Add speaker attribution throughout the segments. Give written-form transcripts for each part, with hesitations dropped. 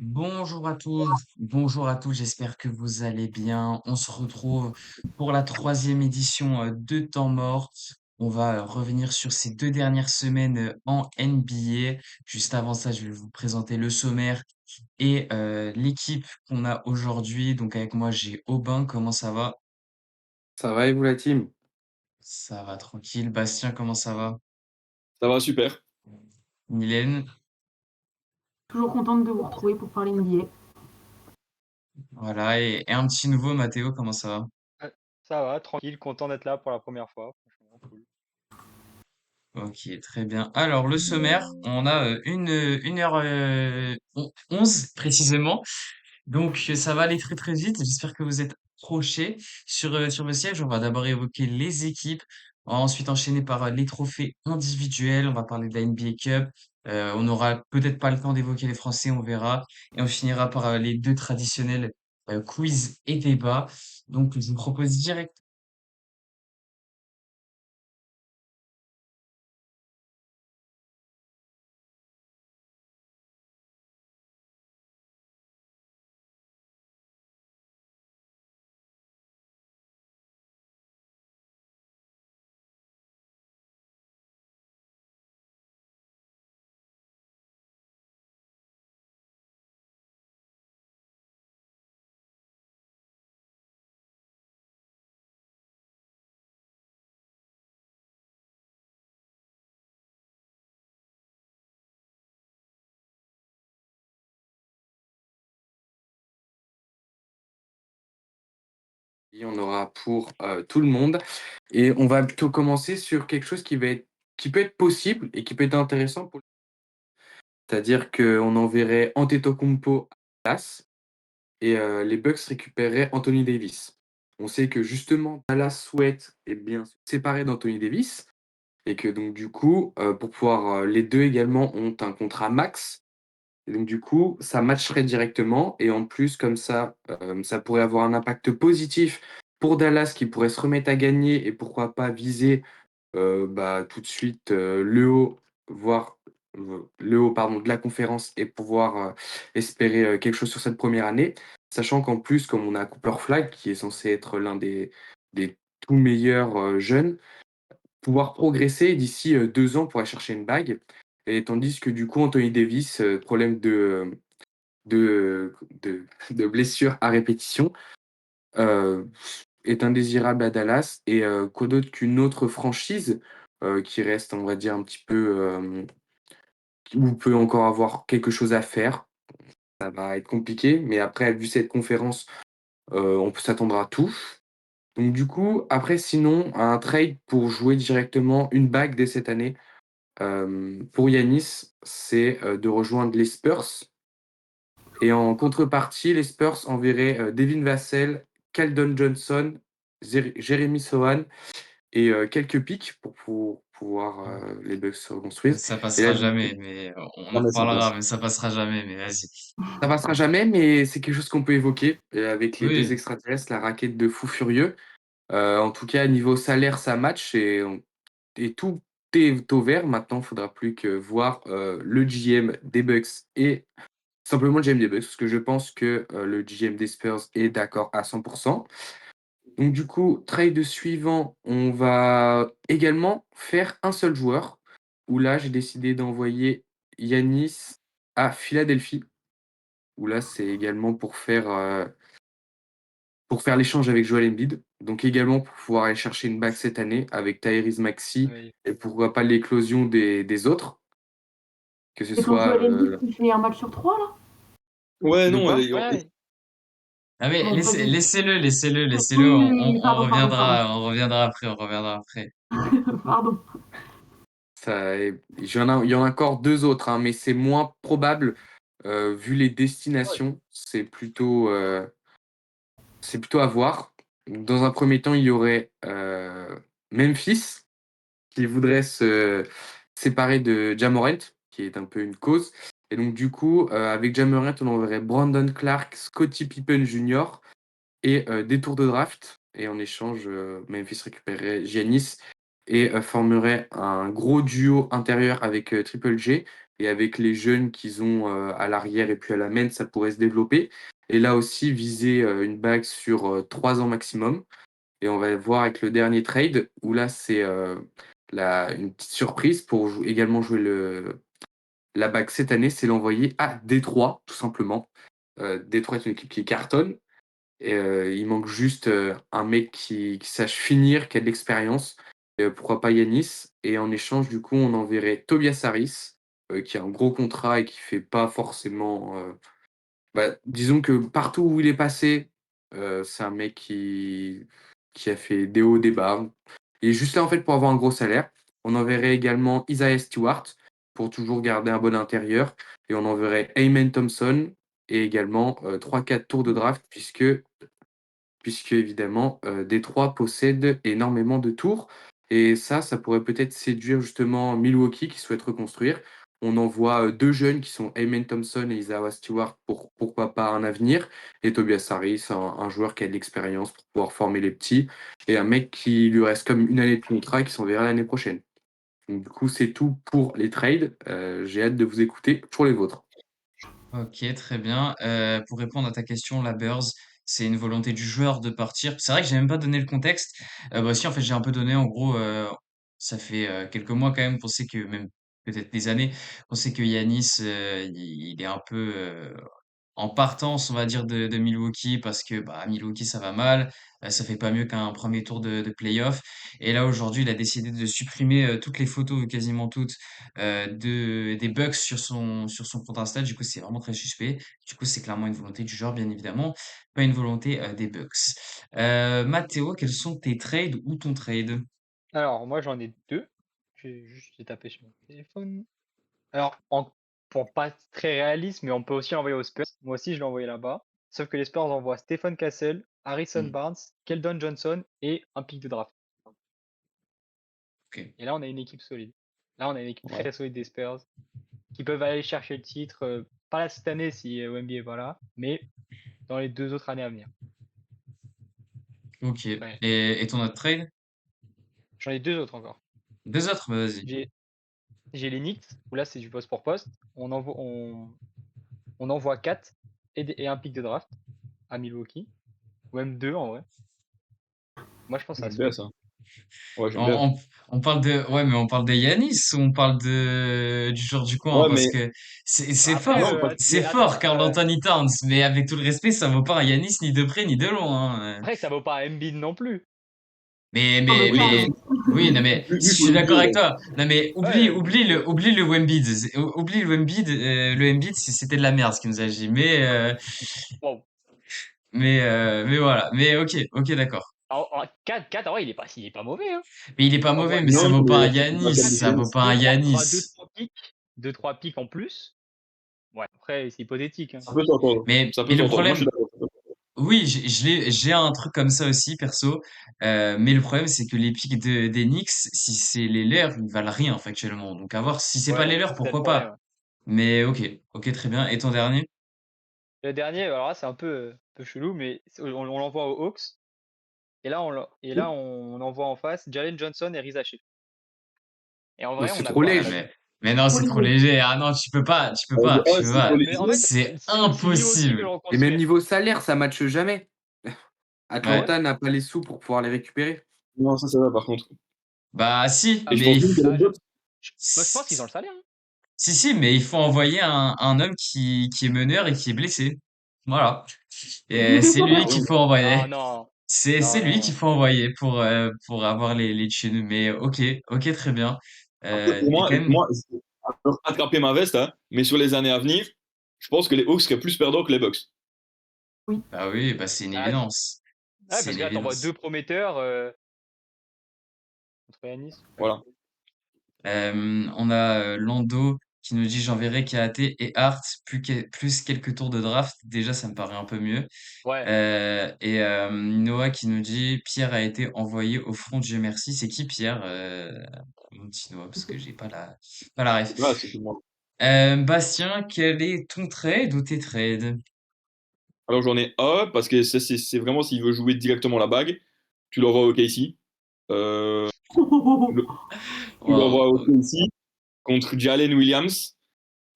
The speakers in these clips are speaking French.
Speaker 1: Bonjour à tous, j'espère que vous allez bien. On se retrouve pour la troisième édition de Temps Mort. On va revenir sur ces deux dernières semaines en NBA. Juste avant ça, je vais vous présenter le sommaire et l'équipe qu'on a aujourd'hui. Donc avec moi, j'ai Aubin, comment ça va?
Speaker 2: Ça va et vous la team?
Speaker 1: Ça va tranquille. Bastien, comment ça va?
Speaker 3: Ça va super.
Speaker 1: Mylène,
Speaker 4: Toujours contente de vous retrouver pour parler NBA.
Speaker 1: voilà. Et un petit nouveau, Mathéo, comment ça va?
Speaker 5: Ça va, tranquille, content d'être là pour la première fois, franchement, cool.
Speaker 1: Ok, très bien. Alors, le sommaire, on a une heure 11 précisément. Donc, ça va aller très très vite. J'espère que vous êtes accrochés sur vos sièges. On va d'abord évoquer les équipes. On va ensuite enchaîner par les trophées individuels. On va parler de la NBA Cup. On n'aura peut-être pas le temps d'évoquer les Français, on verra. Et on finira par les deux traditionnels quiz et débat. Donc, je vous propose direct.
Speaker 2: Il y en aura pour, tout le monde et on va plutôt commencer sur quelque chose qui peut être possible et qui peut être intéressant pour c'est-à-dire qu'on enverrait Antetokounmpo à Dallas et les Bucks récupéreraient Anthony Davis. On sait que justement Dallas souhaite, eh bien, se séparer d'Anthony Davis et que donc du coup, pour pouvoir, les 2 également ont un contrat max et donc du coup, ça matcherait directement et en plus comme ça pourrait avoir un impact positif pour Dallas qui pourrait se remettre à gagner et pourquoi pas viser, tout de suite, le haut, voire, le haut pardon, de la conférence et pouvoir, espérer, quelque chose sur cette première année. Sachant qu'en plus, comme on a Cooper Flag qui est censé être l'un des tout meilleurs, jeunes, pouvoir progresser d'ici, 2 ans pour aller chercher une bague et tandis que du coup Anthony Davis, problème de blessures à répétition, heu, est indésirable à Dallas et quoi d'autre qu'une autre franchise, qui reste, on va dire, un petit peu, où on peut encore avoir quelque chose à faire. Ça va être compliqué, mais après, vu cette conférence, on peut s'attendre à tout. Donc du coup, après sinon, un trade pour jouer directement une bague dès cette année, pour Yanis, c'est, de rejoindre les Spurs. Et en contrepartie, les Spurs enverraient, Devin Vassell, Keldon Johnson, Jeremy Sohan et quelques picks pour pouvoir, les Bucks se reconstruisent
Speaker 1: Ça
Speaker 2: et là,
Speaker 1: passera
Speaker 2: du coup
Speaker 1: jamais, mais on en
Speaker 3: Non, mais ça
Speaker 1: reparlera,
Speaker 3: passe.
Speaker 1: mais ça passera jamais, mais vas-y.
Speaker 2: ça passera jamais, mais c'est quelque chose qu'on peut évoquer avec les 2
Speaker 1: Oui,
Speaker 2: extraterrestres, la raquette de fou furieux. En tout cas, niveau salaire, ça match et tout est au vert. Maintenant, il faudra plus que voir, le GM des Bucks et simplement le GM des Bucks, parce que je pense que, le GM des Spurs est d'accord à 100. Donc du coup, trade suivant, on va également faire un seul joueur, où là, j'ai décidé d'envoyer Yanis à Philadelphie, où là, c'est également pour faire l'échange avec Joel Embiid, donc également pour pouvoir aller chercher une bague cette année avec Tyrese Maxey
Speaker 5: Oui.
Speaker 2: et pourquoi pas l'éclosion des autres, que ce
Speaker 4: C'est quand
Speaker 2: soit,
Speaker 4: Joel Embiid qui fait un match sur trois, là?
Speaker 3: Ouais,
Speaker 2: de
Speaker 3: non,
Speaker 2: quoi?
Speaker 5: Ouais,
Speaker 1: ah mais
Speaker 4: Bon, vas-y.
Speaker 1: laissez-le,
Speaker 4: Oui, oui, oui, pardon, pardon, pardon.
Speaker 1: on reviendra après, on reviendra après.
Speaker 4: Pardon.
Speaker 2: Ça, il y en a encore 2 autres, hein, mais c'est moins probable, vu les
Speaker 3: ouais.
Speaker 2: destinations, c'est plutôt à voir. Dans un premier temps, il y aurait, Memphis qui voudrait se séparer de Ja Morant, qui est un peu une cause et donc du coup, avec Ja Morant, on enverrait Brandon Clarke, Scottie Pippen Jr. et des tours de draft et en échange, Memphis récupérerait Giannis et formerait un gros duo intérieur avec, Triple J et avec les jeunes qu'ils ont à l'arrière et puis à la main, ça pourrait se développer. Et là aussi, viser une bague sur 3 ans maximum. Et on va voir avec le dernier trade, où là, c'est une petite surprise pour également jouer la bague cette année, c'est l'envoyer à Détroit, tout simplement. Détroit est une équipe qui cartonne. Et, il manque juste un mec qui sache finir, qui a de l'expérience. Pourquoi pas Yanis. Et en échange, du coup, on enverrait Tobias Harris, qui a un gros contrat et qui fait pas forcément. Disons que partout où il est passé, c'est un mec qui a fait des hauts, des bas. Il est juste là en fait pour avoir un gros salaire. On enverrait également Isaiah Stewart pour toujours garder un bon intérieur. Et on enverrait Amen Thompson et également 3-4 tours de draft puisque évidemment, Détroit possède énormément de tours et ça pourrait peut-être séduire justement Milwaukee qui souhaite reconstruire. On envoie, 2 jeunes qui sont Amen Thompson et Isaiah Stewart pour pourquoi pas un avenir et Tobias Harris, un joueur qui a de l'expérience pour pouvoir former les petits et un mec qui lui reste comme une année de contrat et qui s'en verra l'année prochaine. Donc du coup, c'est tout pour les trades, j'ai hâte de vous écouter pour les vôtres.
Speaker 1: Ok, très bien. Pour répondre à ta question, la Bears, c'est une volonté du joueur de partir. C'est vrai que j'ai même pas donné le contexte. Bah si, en fait, j'ai un peu donné. En gros, ça fait quelques mois quand même qu'on sait que, même peut-être des années, on sait que Yanis, il est un peu en partance, on va dire, de Milwaukee parce que bah, Milwaukee, ça va mal. Ça fait pas mieux qu'un premier tour de playoff. Et là, aujourd'hui, il a décidé de supprimer toutes les photos, quasiment toutes, des Bucks sur son compte Insta. Du coup, c'est vraiment très suspect. Du coup, c'est clairement une volonté du joueur, bien évidemment, pas une volonté des Bucks. Mathéo, quels sont tes trades ou ton trade?
Speaker 5: Alors, moi, j'en ai deux. J'ai tapé sur mon téléphone. Alors, pour pas être très réaliste, mais on peut aussi l'envoyer aux Spurs. Moi aussi, je l'ai envoyé là-bas. Sauf que les Spurs envoient Stephen Castle, Harrison
Speaker 1: Hmm,
Speaker 5: Barnes, Keldon Johnson et un pick de draft.
Speaker 1: ok.
Speaker 5: Et là, on a une équipe solide. Là, on a une équipe
Speaker 2: Ouais.
Speaker 5: très solide des Spurs qui peuvent aller chercher le titre, pas là cette année si Wemby est pas là, mais dans les 2 autres années à venir.
Speaker 1: Ok.
Speaker 5: Ouais.
Speaker 1: Et ton autre trade?
Speaker 5: J'en ai 2 autres encore.
Speaker 1: Deux autres, bah, vas-y.
Speaker 5: J'ai j'ai les Knicks, où là, c'est du poste pour poste. On envoie 4 et un pick de draft à Milwaukee, ou même 2 en vrai. Moi, je pense que ça
Speaker 3: J'aime
Speaker 5: se
Speaker 3: bien
Speaker 5: fait.
Speaker 3: ça. Ouais, j'aime bien.
Speaker 1: On parle ouais, mais on parle de Yanis ou on parle du joueur du coin?
Speaker 3: Ouais,
Speaker 1: Parce
Speaker 3: mais
Speaker 1: que c'est
Speaker 5: Après,
Speaker 3: non,
Speaker 1: fort,
Speaker 3: parce
Speaker 1: c'est
Speaker 5: attends,
Speaker 1: fort, Karl Anthony Towns, mais avec tout le respect, ça vaut pas un Yanis ni de près ni de loin, hein.
Speaker 5: après, ça vaut pas un Embiid non plus.
Speaker 4: Non, mais ça,
Speaker 3: oui, parce que
Speaker 1: Oui, non, mais
Speaker 3: lui,
Speaker 1: je
Speaker 3: faut
Speaker 1: suis
Speaker 3: le
Speaker 1: d'accord
Speaker 3: dire.
Speaker 1: avec toi. Non, mais
Speaker 5: Ouais,
Speaker 1: oublie le Wemby. Oublie le Embiid, c'était de la merde ce qu'il nous a dit.
Speaker 5: bon.
Speaker 1: Mais voilà. Mais ok, d'accord.
Speaker 5: 4, en vrai, il est pas mauvais, hein.
Speaker 1: Mais il est pas
Speaker 5: On
Speaker 1: mauvais,
Speaker 5: envoie
Speaker 1: mais ça
Speaker 3: Non,
Speaker 1: vaut pas un
Speaker 3: mais c'est pas
Speaker 1: Yanis,
Speaker 3: comme
Speaker 5: 4
Speaker 1: ça vaut
Speaker 3: défense.
Speaker 1: pas un Yanis.
Speaker 5: 2-3 pics en plus. Ouais, après, c'est hypothétique, hein.
Speaker 3: Ça peut s'entendre. Ça peut
Speaker 1: Mais le
Speaker 3: s'entendre. Moi, je suis
Speaker 1: problème,
Speaker 3: d'accord.
Speaker 1: oui, j'ai un truc comme ça aussi, perso. Mais le problème, c'est que les pics des Knicks, si c'est les leurs, ils valent rien, factuellement. Donc, à voir, si c'est pas
Speaker 5: Ouais,
Speaker 1: les leurs,
Speaker 5: c'est ça le
Speaker 1: pourquoi pas.
Speaker 5: problème. Ouais.
Speaker 1: Mais ok, très bien. Et ton dernier?
Speaker 5: Le dernier, alors là, c'est un peu chelou, mais on l'envoie aux Hawks. Et là, on envoie en face Jalen Johnson et Riza Shea. Et en
Speaker 2: Non,
Speaker 5: vrai, on
Speaker 2: c'est
Speaker 5: n'a
Speaker 2: trop
Speaker 5: pas.
Speaker 1: Ouais,
Speaker 2: léger.
Speaker 1: mais non, c'est trop léger. Ah non, tu
Speaker 3: Ouais,
Speaker 1: peux
Speaker 3: c'est trop
Speaker 1: pas.
Speaker 5: Mais en
Speaker 3: léger.
Speaker 5: fait,
Speaker 1: C'est
Speaker 5: si Milwaukee veut
Speaker 1: impossible.
Speaker 5: le
Speaker 2: Et même
Speaker 5: reconstruire,
Speaker 2: niveau salaire, ça matche jamais.
Speaker 1: Ouais.
Speaker 2: Atlanta n'a pas les sous pour pouvoir les récupérer.
Speaker 3: Non, ça va, par contre.
Speaker 1: Bah, si,
Speaker 5: ah,
Speaker 3: Et je
Speaker 5: mais
Speaker 3: pense
Speaker 1: mais
Speaker 3: même que les
Speaker 5: ah,
Speaker 3: Bucks,
Speaker 5: moi, je pense qu'ils ont le salaire, hein.
Speaker 1: si, mais il faut envoyer un homme qui est meneur et qui est blessé. Voilà. Et c'est lui qu'il faut envoyer.
Speaker 5: Non, non,
Speaker 1: C'est
Speaker 5: non,
Speaker 1: lui qu'il
Speaker 5: non.
Speaker 1: faut envoyer pour avoir les thunes. Mais ok, très bien.
Speaker 3: après, pour
Speaker 1: Et
Speaker 3: moi,
Speaker 1: quand même,
Speaker 3: moi, alors, attraper ma veste, hein, mais sur les années à venir, je pense que les Hawks seraient plus perdants que les Bucks.
Speaker 4: Oui.
Speaker 1: bah oui, bah c'est une
Speaker 5: Ah,
Speaker 1: évidence.
Speaker 5: ouais,
Speaker 1: C'est
Speaker 5: parce
Speaker 1: une
Speaker 5: que là, t'envoies
Speaker 1: évidence.
Speaker 5: 2 prometteurs contre Yanis. Ouais.
Speaker 3: Voilà.
Speaker 1: On a Lando qui nous dit j'enverrai KAT et Hart plus quelques tours de draft. Déjà, ça me paraît un peu mieux.
Speaker 5: Ouais.
Speaker 1: Noah qui nous dit Pierre a été envoyé au front, Dieu merci. C'est qui Pierre? Mon petit Noah, parce que j'ai pas la ref.
Speaker 3: Là, c'est tout le monde.
Speaker 1: Bastien, quel est ton trade ou tes trades?
Speaker 3: Alors, j'en ai un, parce que c'est vraiment s'il veut jouer directement la bague, tu l'envoies au KC. Tu le- tu l'envoies au
Speaker 1: Wow.
Speaker 3: KC contre Jalen Williams.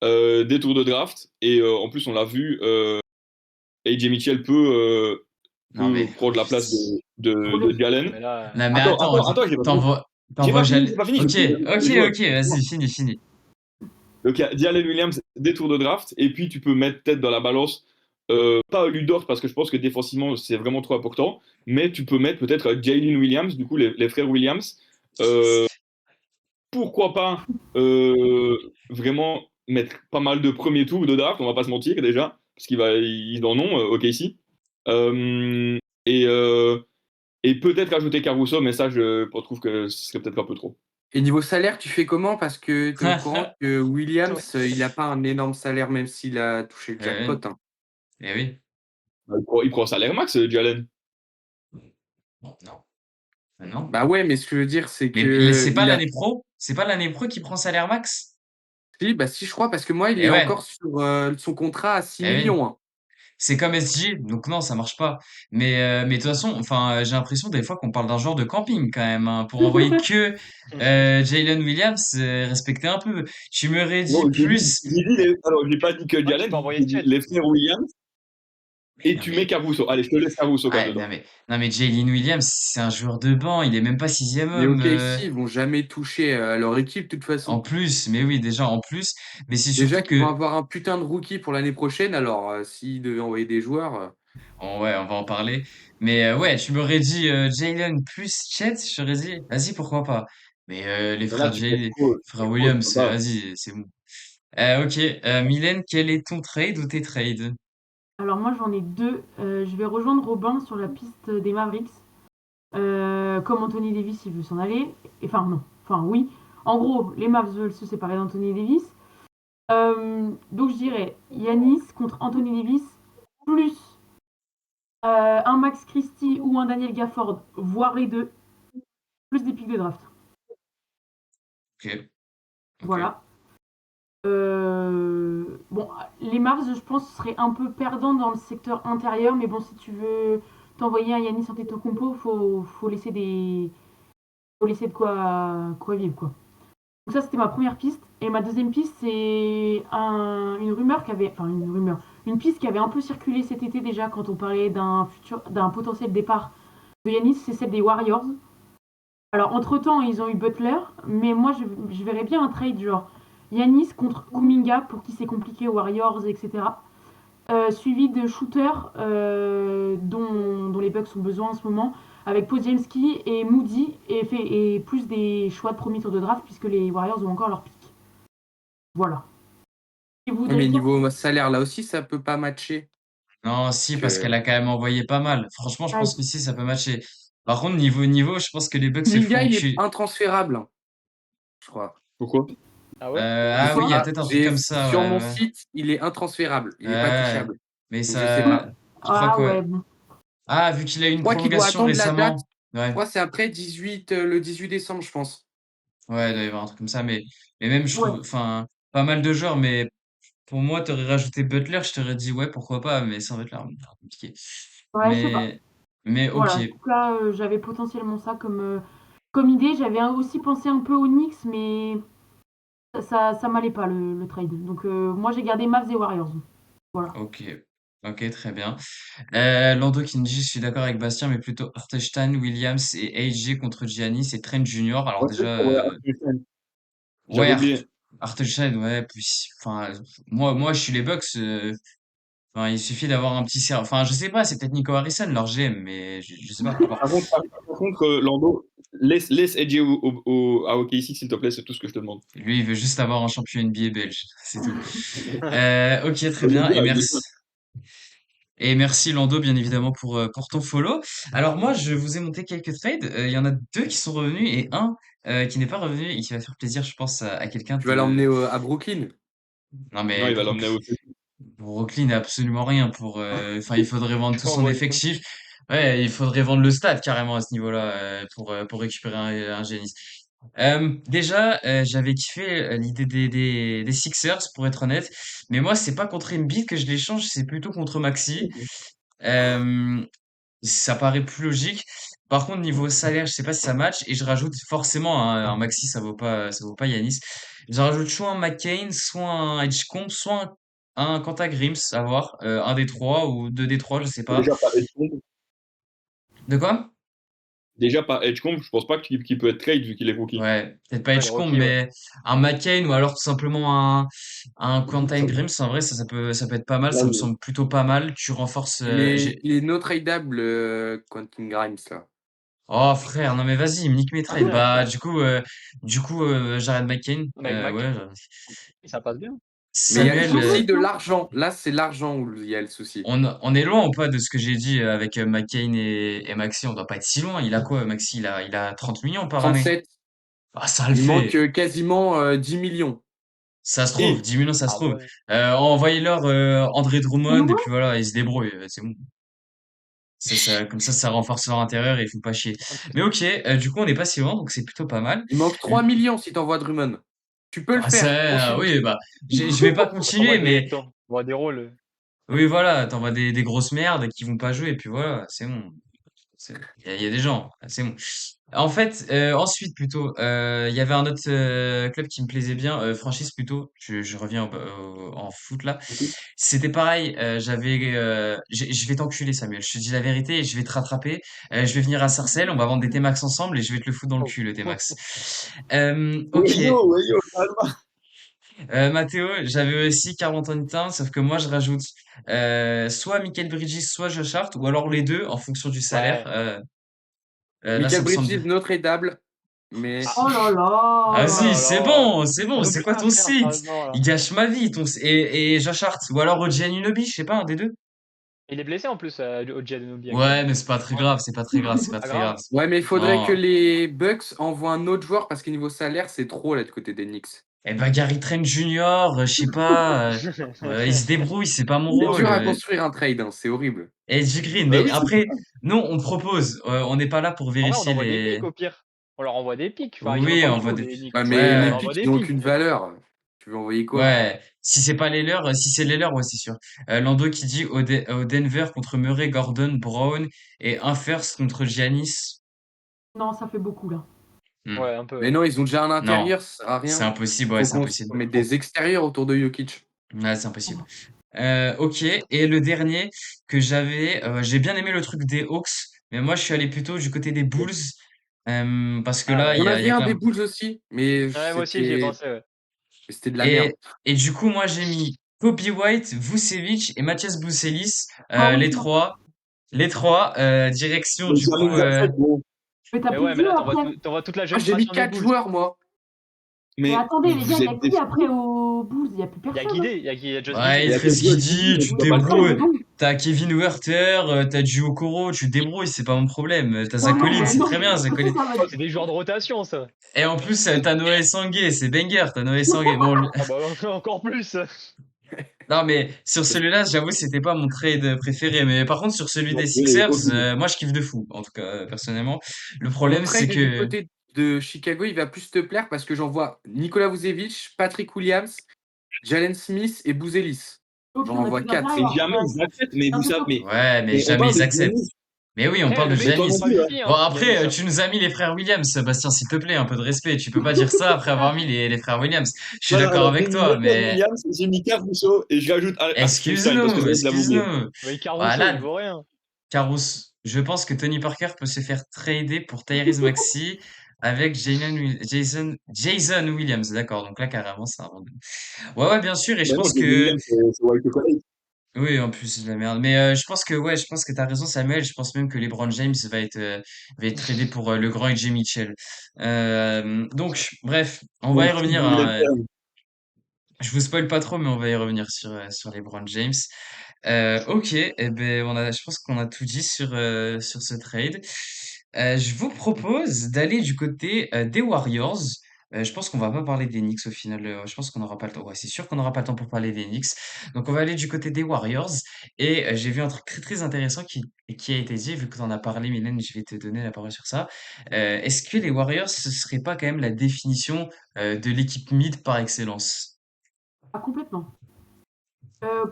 Speaker 3: des tours de draft. Et en plus, on l'a vu, AJ Mitchell
Speaker 1: Non,
Speaker 3: peut
Speaker 1: mais,
Speaker 3: prendre la place de Jalen.
Speaker 5: Mais là,
Speaker 1: non, mais
Speaker 3: Attends,
Speaker 1: attends,
Speaker 3: attends, attends,
Speaker 1: t'envoies,
Speaker 3: j'ai pas fini,
Speaker 1: Jalen.
Speaker 3: j'ai pas fini, je
Speaker 1: Ok,
Speaker 3: finis
Speaker 1: ok,
Speaker 3: les joueurs.
Speaker 1: ok, vas-y, fini.
Speaker 3: Donc, il y a Jalen Williams, des tours de draft, et puis tu peux mettre peut-être dans la balance, pas Ludort, parce que je pense que défensivement, c'est vraiment trop important, mais tu peux mettre peut-être Jalen Williams, du coup, les frères Williams. Euh, Pourquoi pas vraiment mettre pas mal de premiers tours de draft, on va pas se mentir déjà, parce ils en ont, OKC. Euh, et, euh, et peut-être ajouter Caruso, mais ça, je trouve que ce serait peut-être un peu trop.
Speaker 2: Et niveau salaire, tu fais comment? Parce que tu es au courant que Williams, il a pas un énorme salaire, même s'il a touché le jackpot,
Speaker 1: Ouais,
Speaker 2: hein.
Speaker 1: eh oui.
Speaker 3: Il prend un salaire max, Jalen.
Speaker 1: Bon, non, non.
Speaker 2: Bah ouais, mais ce que je veux dire, c'est
Speaker 1: Mais
Speaker 2: que
Speaker 1: c'est pas
Speaker 2: il a.
Speaker 1: l'année pro? C'est pas l'année pro qui prend salaire max?
Speaker 2: Si, bah si, je crois, parce que moi, il
Speaker 1: Eh
Speaker 2: est
Speaker 1: ouais,
Speaker 2: encore sur son contrat à 6
Speaker 1: eh oui.
Speaker 2: millions, hein.
Speaker 1: C'est comme SG, donc non, ça marche pas. Mais de toute façon, enfin, j'ai l'impression des fois qu'on parle d'un genre de camping quand même, hein, pour envoyer que Jalen Williams, respecter un peu. Tu m'aurais
Speaker 3: Non,
Speaker 1: dit plus.
Speaker 3: alors, j'ai pas dit que
Speaker 5: ouais, tu
Speaker 3: Jalen,
Speaker 5: peux envoyer
Speaker 3: j'ai dit
Speaker 5: Chet.
Speaker 3: les frères Williams,
Speaker 1: Mais
Speaker 3: et
Speaker 1: non,
Speaker 3: tu mets
Speaker 1: mais
Speaker 3: Caruso. Allez, je te laisse Caruso quand
Speaker 1: ah,
Speaker 3: même dedans.
Speaker 1: non, mais Jalen Williams, c'est un joueur de banc, il est même pas sixième
Speaker 2: Mais
Speaker 1: homme.
Speaker 2: OKC, ils vont jamais toucher à leur équipe, de toute
Speaker 1: En
Speaker 2: façon.
Speaker 1: plus, mais oui, déjà en plus. Mais c'est
Speaker 2: Déjà
Speaker 1: surtout
Speaker 2: qu'ils vont
Speaker 1: que
Speaker 2: avoir un putain de rookie pour l'année prochaine, alors s'ils devaient envoyer des joueurs.
Speaker 1: Ouais, on va en parler. Mais ouais, tu m'aurais dit Jalen plus Chet, j'aurais dit, vas-y, pourquoi pas. Mais
Speaker 3: Mais là, tu fais
Speaker 1: frères
Speaker 3: trop, tu peux
Speaker 1: Williams,
Speaker 3: pas.
Speaker 1: vas-y, c'est bon. Ok, Mylène, quel est ton trade ou tes trades?
Speaker 4: Alors moi j'en ai deux. Je vais rejoindre Robin sur la piste des Mavericks. Comme Anthony Davis il veut s'en aller. Enfin non. Enfin oui. En gros, les Mavs veulent se séparer d'Anthony Davis. Donc je dirais Yanis contre Anthony Davis plus un Max Christie ou un Daniel Gafford, voire les deux, plus des pics de draft.
Speaker 1: Ok, ok.
Speaker 4: Voilà. Bon, les Mavs, je pense, seraient un peu perdants dans le secteur intérieur, mais bon, si tu veux t'envoyer un Yanis Antetokounmpo, faut laisser de quoi vivre, quoi. Donc ça, c'était ma première piste. Et ma deuxième piste, c'est une rumeur une piste qui avait un peu circulé cet été déjà quand on parlait d'un potentiel départ de Yanis, c'est celle des Warriors. Alors, entre-temps, ils ont eu Butler, mais moi, je verrais bien un trade genre Yanis contre Kuminga, pour qui c'est compliqué, Warriors, etc. Suivi de shooters dont les Bucks ont besoin en ce moment, avec Podziemski et Moody, et plus des choix de premier tour de draft, puisque les Warriors ont encore leur pick. Voilà. Et vous
Speaker 2: Ouais, mais
Speaker 4: avez quoi?
Speaker 2: niveau salaire, là aussi, ça peut pas matcher.
Speaker 1: Non, si, parce
Speaker 2: Que...
Speaker 1: qu'elle a quand même envoyé pas mal. Franchement, je pense
Speaker 4: Aïe.
Speaker 1: que si, ça peut matcher. Par contre, niveau, je pense que les Bucks se
Speaker 2: Kuminga,
Speaker 1: font
Speaker 2: il est
Speaker 1: cul.
Speaker 2: intransférable, hein, je crois.
Speaker 3: Pourquoi?
Speaker 5: Ah ouais?
Speaker 2: Je
Speaker 1: Ah oui, il y a
Speaker 2: crois,
Speaker 1: peut-être un truc comme ça,
Speaker 2: sur mon
Speaker 1: ouais, ouais.
Speaker 2: site, il est intransférable. Il est pas
Speaker 1: Ouais,
Speaker 2: touchable.
Speaker 1: mais
Speaker 2: Donc je sais pas.
Speaker 1: ça, je crois
Speaker 4: Ah
Speaker 1: que,
Speaker 4: ouais, bon.
Speaker 1: ah, vu qu'il a eu
Speaker 2: Je
Speaker 1: une
Speaker 2: crois qu'il doit
Speaker 1: prolongation
Speaker 2: attendre la date.
Speaker 1: récemment.
Speaker 2: Je
Speaker 1: Ouais.
Speaker 2: crois que c'est après 18, le 18 décembre, je pense.
Speaker 1: Ouais, il doit y avoir un truc comme ça, mais même, je
Speaker 4: Ouais.
Speaker 1: trouve, enfin, pas mal de joueurs, mais pour moi, t'aurais rajouté Butler, je t'aurais dit, ouais, pourquoi pas, mais sans Butler, c'est compliqué.
Speaker 4: Ouais, je sais pas.
Speaker 1: Mais, ok.
Speaker 4: Voilà. En tout cas, j'avais potentiellement ça comme idée. J'avais aussi pensé un peu aux Knicks, mais ça m'allait pas le trade. Donc moi j'ai gardé Mavs et Warriors. Voilà.
Speaker 1: Ok. Ok, très bien. Lando Kinji, je suis d'accord avec Bastien, mais plutôt Hartenstein, Williams et AJ contre Giannis et Trent Junior. Alors
Speaker 3: Ouais,
Speaker 1: déjà,
Speaker 3: ouais,
Speaker 1: ouais,
Speaker 3: j'avais oublié.
Speaker 1: Hartenstein, ouais, puis, enfin, moi, je suis les Bucks, enfin, il suffit d'avoir un petit enfin, je sais pas, c'est peut-être Nico Harrison, leur GM, mais je sais pas, à voir.
Speaker 3: Par contre, Lando, laisse Edgy à OKC, s'il te plaît, c'est tout ce que je te demande.
Speaker 1: Lui, il veut juste avoir un champion NBA belge, c'est tout. Ok, très
Speaker 3: Il est
Speaker 1: bien,
Speaker 3: bien, il est bien.
Speaker 1: et merci Lando, bien évidemment, pour ton follow. Alors moi, je vous ai monté quelques trades. Il y en a deux qui sont revenus et un qui n'est pas revenu et qui va faire plaisir, je pense, à quelqu'un
Speaker 2: Tu vas
Speaker 1: de...
Speaker 2: l'emmener à Brooklyn.
Speaker 1: Non
Speaker 3: Non,
Speaker 1: mais
Speaker 3: il va l'emmener au CC.
Speaker 1: Brooklyn n'a absolument rien pour... Enfin, il faudrait vendre
Speaker 5: Tu
Speaker 1: tout
Speaker 5: peux
Speaker 1: son
Speaker 5: envoyer.
Speaker 1: effectif. Ouais, il faudrait vendre le stade carrément à ce niveau-là pour récupérer un génie. Déjà, j'avais kiffé l'idée des Sixers, pour être honnête. Mais moi, c'est pas contre Embiid que je l'échange, c'est plutôt contre Maxi. Euh, Ça paraît plus logique. Par contre, niveau salaire, je sais pas si ça match. Et je rajoute forcément un Maxi, ça vaut pas Yanis. Je rajoute soit un McCain, soit un Edgecombe, soit un Quanta Grims, à voir. Un des trois ou deux des trois, je sais pas.
Speaker 3: Déjà pas Edgecombe.
Speaker 1: De quoi?
Speaker 3: Déjà pas Edgecombe, je pense pas qu'il peut être trade vu qu'il est rookie.
Speaker 1: Ouais, peut-être pas
Speaker 5: Ouais, les
Speaker 1: Edgecombe,
Speaker 5: rookies, ouais.
Speaker 1: mais un McCain ou alors tout simplement un Quentin Grims. En vrai, ça peut être pas mal. Ça me semble plutôt pas mal. Tu renforces.
Speaker 2: Il est no tradable, Quentin Grimes, là.
Speaker 1: Oh frère, non mais vas-y, il me nique mes trades. Bah j'arrête McCain.
Speaker 5: Mec, Mac,
Speaker 1: Ouais,
Speaker 5: ça passe bien.
Speaker 2: Mais il y a le
Speaker 1: Samuel,
Speaker 2: souci de l'argent. Là, c'est l'argent où il y a le souci.
Speaker 1: on est loin ou pas de ce que j'ai dit avec McCain et Maxi? On doit pas être si loin. Il a quoi, Maxi? Il a 30 millions par année.
Speaker 2: 37,
Speaker 1: Ah, ça le
Speaker 2: il manque
Speaker 1: fait.
Speaker 2: quasiment 10 millions.
Speaker 1: Ça se trouve,
Speaker 3: Et
Speaker 1: 10 millions, ça se
Speaker 5: Ah
Speaker 1: trouve.
Speaker 5: ouais.
Speaker 1: Envoyez-leur André Drummond et
Speaker 4: Ouais,
Speaker 1: puis voilà, ils se débrouillent. C'est bon. Comme ça renforce leur intérieur et il faut pas chier. Mais ok, du coup, on n'est pas si loin, donc c'est plutôt pas mal.
Speaker 2: Il manque 3 millions si t'envoies Drummond. Tu peux le
Speaker 1: Ah,
Speaker 2: faire, continue.
Speaker 1: oui, bah, je vais pas continuer, mais
Speaker 5: On voit des rôles.
Speaker 1: oui, voilà, t'envoies des grosses merdes qui vont pas jouer, et puis voilà, c'est bon. Il y a des gens, c'est bon. En fait, ensuite plutôt, il y avait un autre club qui me plaisait bien, franchise plutôt. Je reviens en foot là. C'était pareil. Je vais t'enculer, Samuel. Je te dis la vérité et je vais te rattraper. Je vais venir à Sarcelles, on va vendre des T-Max ensemble et je vais te le foutre dans le
Speaker 5: Oh.
Speaker 1: cul, le T-Max.
Speaker 3: ouais,
Speaker 1: Ok.
Speaker 3: yo, calme.
Speaker 1: Mathéo, j'avais aussi Karl Anthony Towns, sauf que moi je rajoute soit Michael Bridges, soit Josh Hart, ou alors les deux en fonction du salaire.
Speaker 5: Ouais.
Speaker 1: Là, ça
Speaker 2: Michael
Speaker 1: me semble.
Speaker 2: Bridges, no tradable. Mais
Speaker 4: oh là là,
Speaker 1: Ah
Speaker 5: Oh
Speaker 1: si,
Speaker 5: là là.
Speaker 1: c'est
Speaker 5: On
Speaker 1: bon,
Speaker 5: nous
Speaker 1: c'est
Speaker 5: fait
Speaker 1: quoi
Speaker 5: pas
Speaker 1: ton
Speaker 5: faire,
Speaker 1: site?
Speaker 5: sérieusement, là.
Speaker 1: Il gâche ma vie, et Josh Hart, ou alors Oji Anunoby, je sais pas, un des deux.
Speaker 5: Il est blessé en plus, OG Anunoby
Speaker 1: Ouais,
Speaker 5: actuellement.
Speaker 1: mais c'est pas très grave, c'est pas très grave, c'est pas
Speaker 5: Pas
Speaker 1: très grave.
Speaker 5: grave.
Speaker 2: ouais, mais il faudrait que
Speaker 1: Non.
Speaker 2: les Bucks envoient un autre joueur parce que niveau salaire, c'est trop là du côté des Knicks.
Speaker 1: Eh ben Gary Trent Jr., je sais pas, il se débrouille, c'est pas mon
Speaker 2: C'est
Speaker 1: rôle.
Speaker 2: dur à construire un trade, hein, c'est horrible.
Speaker 1: Et du Green,
Speaker 3: Bah
Speaker 1: mais
Speaker 3: oui, c'est
Speaker 1: après, non, on propose, on n'est pas là pour
Speaker 5: En vrai, on
Speaker 1: vérifier
Speaker 5: envoie des
Speaker 1: les.
Speaker 5: pics au pire. On leur envoie des pics. Enfin, ils en ont
Speaker 1: Oui,
Speaker 5: pas
Speaker 1: on voit
Speaker 5: beaucoup,
Speaker 1: des.
Speaker 5: les Knicks.
Speaker 2: Ouais,
Speaker 1: Ouais,
Speaker 2: mais
Speaker 5: Mais on
Speaker 2: les
Speaker 1: ouais.
Speaker 5: envoie
Speaker 2: picks,
Speaker 5: des
Speaker 2: ils n'ont
Speaker 5: pics.
Speaker 2: aucune valeur. Tu veux envoyer quoi?
Speaker 1: Ouais, si c'est pas les leurs, si c'est les leurs, ouais, c'est sûr. Lando qui dit au Denver contre Murray, Gordon, Brown et un first contre Giannis.
Speaker 4: non, ça fait beaucoup là.
Speaker 1: Hmm.
Speaker 5: Ouais, un peu.
Speaker 2: Mais non, ils ont déjà un
Speaker 1: Non,
Speaker 2: intérieur, ça sert à
Speaker 1: c'est
Speaker 2: rien.
Speaker 1: impossible, ouais,
Speaker 2: Faut
Speaker 1: c'est
Speaker 2: qu'on
Speaker 1: impossible.
Speaker 2: mette des extérieurs autour de Jokic.
Speaker 1: Ouais, c'est impossible. Ok, et le dernier que j'avais, j'ai bien aimé le truc des Hawks, mais moi je suis allé plutôt du côté des Bulls, parce que
Speaker 5: Ah
Speaker 1: là,
Speaker 5: ouais.
Speaker 2: J'en
Speaker 1: il y
Speaker 2: avais
Speaker 1: a
Speaker 2: un
Speaker 1: quand
Speaker 2: des
Speaker 1: même.
Speaker 2: Bulls aussi, mais
Speaker 5: Ouais, moi aussi, j'y ai pensé, ouais.
Speaker 2: c'était de la merde.
Speaker 1: Et, et du coup, moi j'ai mis Kobe White, Vucevic et Mathias Bucelis,
Speaker 4: Ah oui,
Speaker 1: les trois. Les trois, direction
Speaker 3: mais
Speaker 1: du
Speaker 3: jamais
Speaker 1: coup.
Speaker 3: ils acceptent, bon.
Speaker 4: mais t'as
Speaker 5: Mais
Speaker 4: plus
Speaker 5: ouais,
Speaker 4: de
Speaker 5: mais là,
Speaker 4: jeu après.
Speaker 5: t'envoies toute la
Speaker 2: Ah, j'ai mis
Speaker 5: génération des
Speaker 2: 4
Speaker 5: Bulls.
Speaker 2: joueurs, moi.
Speaker 4: Mais attendez,
Speaker 3: Mais
Speaker 4: les gars,
Speaker 3: vous
Speaker 4: il y a
Speaker 3: êtes des
Speaker 4: qui après
Speaker 3: fous.
Speaker 4: aux Bulls? Il n'y a plus
Speaker 5: Il y a
Speaker 4: personne.
Speaker 5: Guidé, il y a Josh
Speaker 1: Ouais,
Speaker 3: Il
Speaker 5: Guidé.
Speaker 3: y
Speaker 1: il
Speaker 3: a
Speaker 1: te
Speaker 3: que
Speaker 1: reste
Speaker 3: Josh Giddey,
Speaker 1: Guidi,
Speaker 3: mais
Speaker 1: tu
Speaker 3: tu
Speaker 1: te
Speaker 3: dois pas le
Speaker 4: Ouais,
Speaker 1: débrouilles.
Speaker 4: mais
Speaker 3: prendre.
Speaker 4: non.
Speaker 1: T'as Kevin Huerter, t'as Duo Okoro, tu te débrouilles, c'est pas mon problème. T'as
Speaker 4: Non,
Speaker 1: Zach
Speaker 4: non,
Speaker 1: Collins,
Speaker 4: mais
Speaker 1: c'est
Speaker 4: non.
Speaker 1: très bien, Zach Collins.
Speaker 4: Ça va.
Speaker 5: C'est des joueurs de rotation, ça.
Speaker 1: Et en plus, t'as Noé Sangué, c'est banger, t'as Noé Sangué. Bon,
Speaker 5: Ah bah, encore plus.
Speaker 1: non, mais sur celui-là, j'avoue, c'était pas mon trade préféré. Mais par contre, sur celui
Speaker 3: Non,
Speaker 1: des
Speaker 3: c'est
Speaker 1: Sixers,
Speaker 3: horrible.
Speaker 1: moi, je kiffe de fou, en tout cas, personnellement. Le
Speaker 2: Mon
Speaker 1: problème, c'est
Speaker 2: trade du
Speaker 1: que.
Speaker 2: côté de Chicago, il va plus te plaire parce que j'envoie Nikola Vucevic, Patrick Williams, Jalen Smith et Bouzelis.
Speaker 4: Ok,
Speaker 2: J'en
Speaker 4: bah
Speaker 2: envoie
Speaker 4: tu vas
Speaker 2: 4.
Speaker 3: Mais
Speaker 4: derrière.
Speaker 3: jamais
Speaker 4: Ouais,
Speaker 3: ils acceptent, mais
Speaker 4: c'est
Speaker 3: vous
Speaker 4: un peu
Speaker 3: savez,
Speaker 4: tôt.
Speaker 1: Ouais, mais
Speaker 3: mais on
Speaker 1: jamais
Speaker 3: parle
Speaker 1: ils
Speaker 3: de
Speaker 1: acceptent.
Speaker 3: Giannis.
Speaker 1: Mais oui, on
Speaker 5: Après,
Speaker 1: parle de
Speaker 5: le mec,
Speaker 3: Toi
Speaker 5: il
Speaker 3: non
Speaker 5: est
Speaker 1: Giannis.
Speaker 5: pas
Speaker 3: plus, hein.
Speaker 5: MVP,
Speaker 1: Bon,
Speaker 5: hein,
Speaker 1: après,
Speaker 5: Giannis, hein.
Speaker 1: tu nous as mis les frères Williams, Sébastien, s'il te plaît, un peu de respect. Tu peux pas dire ça après avoir mis les frères Williams. Je suis
Speaker 3: Non, non,
Speaker 1: d'accord
Speaker 3: alors j'ai
Speaker 1: avec
Speaker 3: mis
Speaker 1: toi,
Speaker 3: Nathan
Speaker 1: mais
Speaker 3: Williams, j'ai mis Caruso et je rajoute Hartenstein parce que
Speaker 1: excuse-nous,
Speaker 3: j'avais de la mourir.
Speaker 1: excuse-nous.
Speaker 5: Mais Caruso, il
Speaker 1: Voilà,
Speaker 5: vaut rien.
Speaker 1: Caruso. Je pense que Tony Parker peut se faire trader pour Tyrese Maxey avec Jason Williams. D'accord, donc là, carrément, c'est un vendeur. Ouais, ouais, bien sûr, et je
Speaker 3: Mais non,
Speaker 1: pense
Speaker 3: Jason
Speaker 1: que.
Speaker 3: Williams, c'est White College.
Speaker 1: Oui, en plus, c'est de la merde. Mais je pense que, ouais, je pense que t'as raison, Samuel. Je pense même que LeBron James va être tradé pour le grand AJ Mitchell. Donc, bref, on va
Speaker 3: Bon,
Speaker 1: y
Speaker 3: si
Speaker 1: revenir,
Speaker 3: vous voulez le
Speaker 1: hein.
Speaker 3: faire.
Speaker 1: Je vous spoil pas trop, mais on va y revenir sur LeBron James. Ok, eh ben, je pense qu'on a tout dit sur ce trade. Je vous propose d'aller du côté des Warriors. Je pense qu'on va pas parler des Knicks au final. Je pense qu'on n'aura pas le temps. Ouais, c'est sûr qu'on n'aura pas le temps pour parler des Knicks. Donc on va aller du côté des Warriors. Et j'ai vu un truc très très intéressant qui a été dit. Vu que tu en as parlé, Mylène, je vais te donner la parole sur ça. Est-ce que les Warriors, ce serait pas quand même la définition de l'équipe mid par excellence?
Speaker 4: Ah, complètement.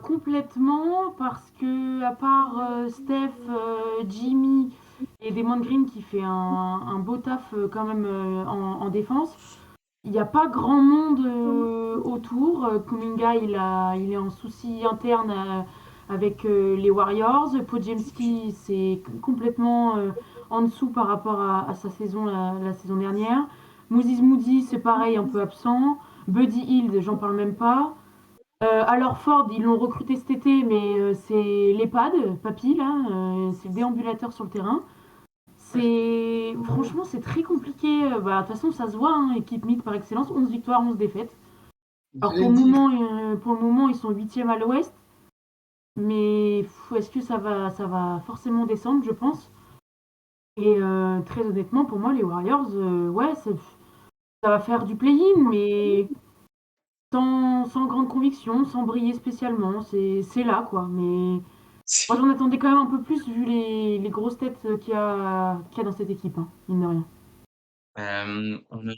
Speaker 4: Complètement, parce que à part Steph, Jimmy et Damon Green qui fait un beau taf quand même en défense. Il n'y a pas grand monde autour. Kuminga, il est en souci interne avec les Warriors. Podziemski, c'est complètement en dessous par rapport à sa saison la saison dernière. Moses Moody, c'est pareil, un peu absent. Buddy Hield, j'en parle même pas. Alors Ford, ils l'ont recruté cet été, mais c'est l'EHPAD, papy, là, c'est le déambulateur sur le terrain. Franchement, c'est très compliqué. Bah, de toute façon, ça se voit, hein, équipe mid par excellence, 11 victoires, 11 défaites. Alors pour le moment, ils sont 8e à l'ouest, mais est-ce que ça va forcément descendre, je pense. Et très honnêtement, pour moi, les Warriors, ouais, ça va faire du play-in, mais sans grande conviction, sans briller spécialement. C'est là, quoi. Mais moi, j'en attendais quand même un peu plus vu les grosses têtes qu'il y a dans cette équipe, hein, mine de rien.
Speaker 1: On a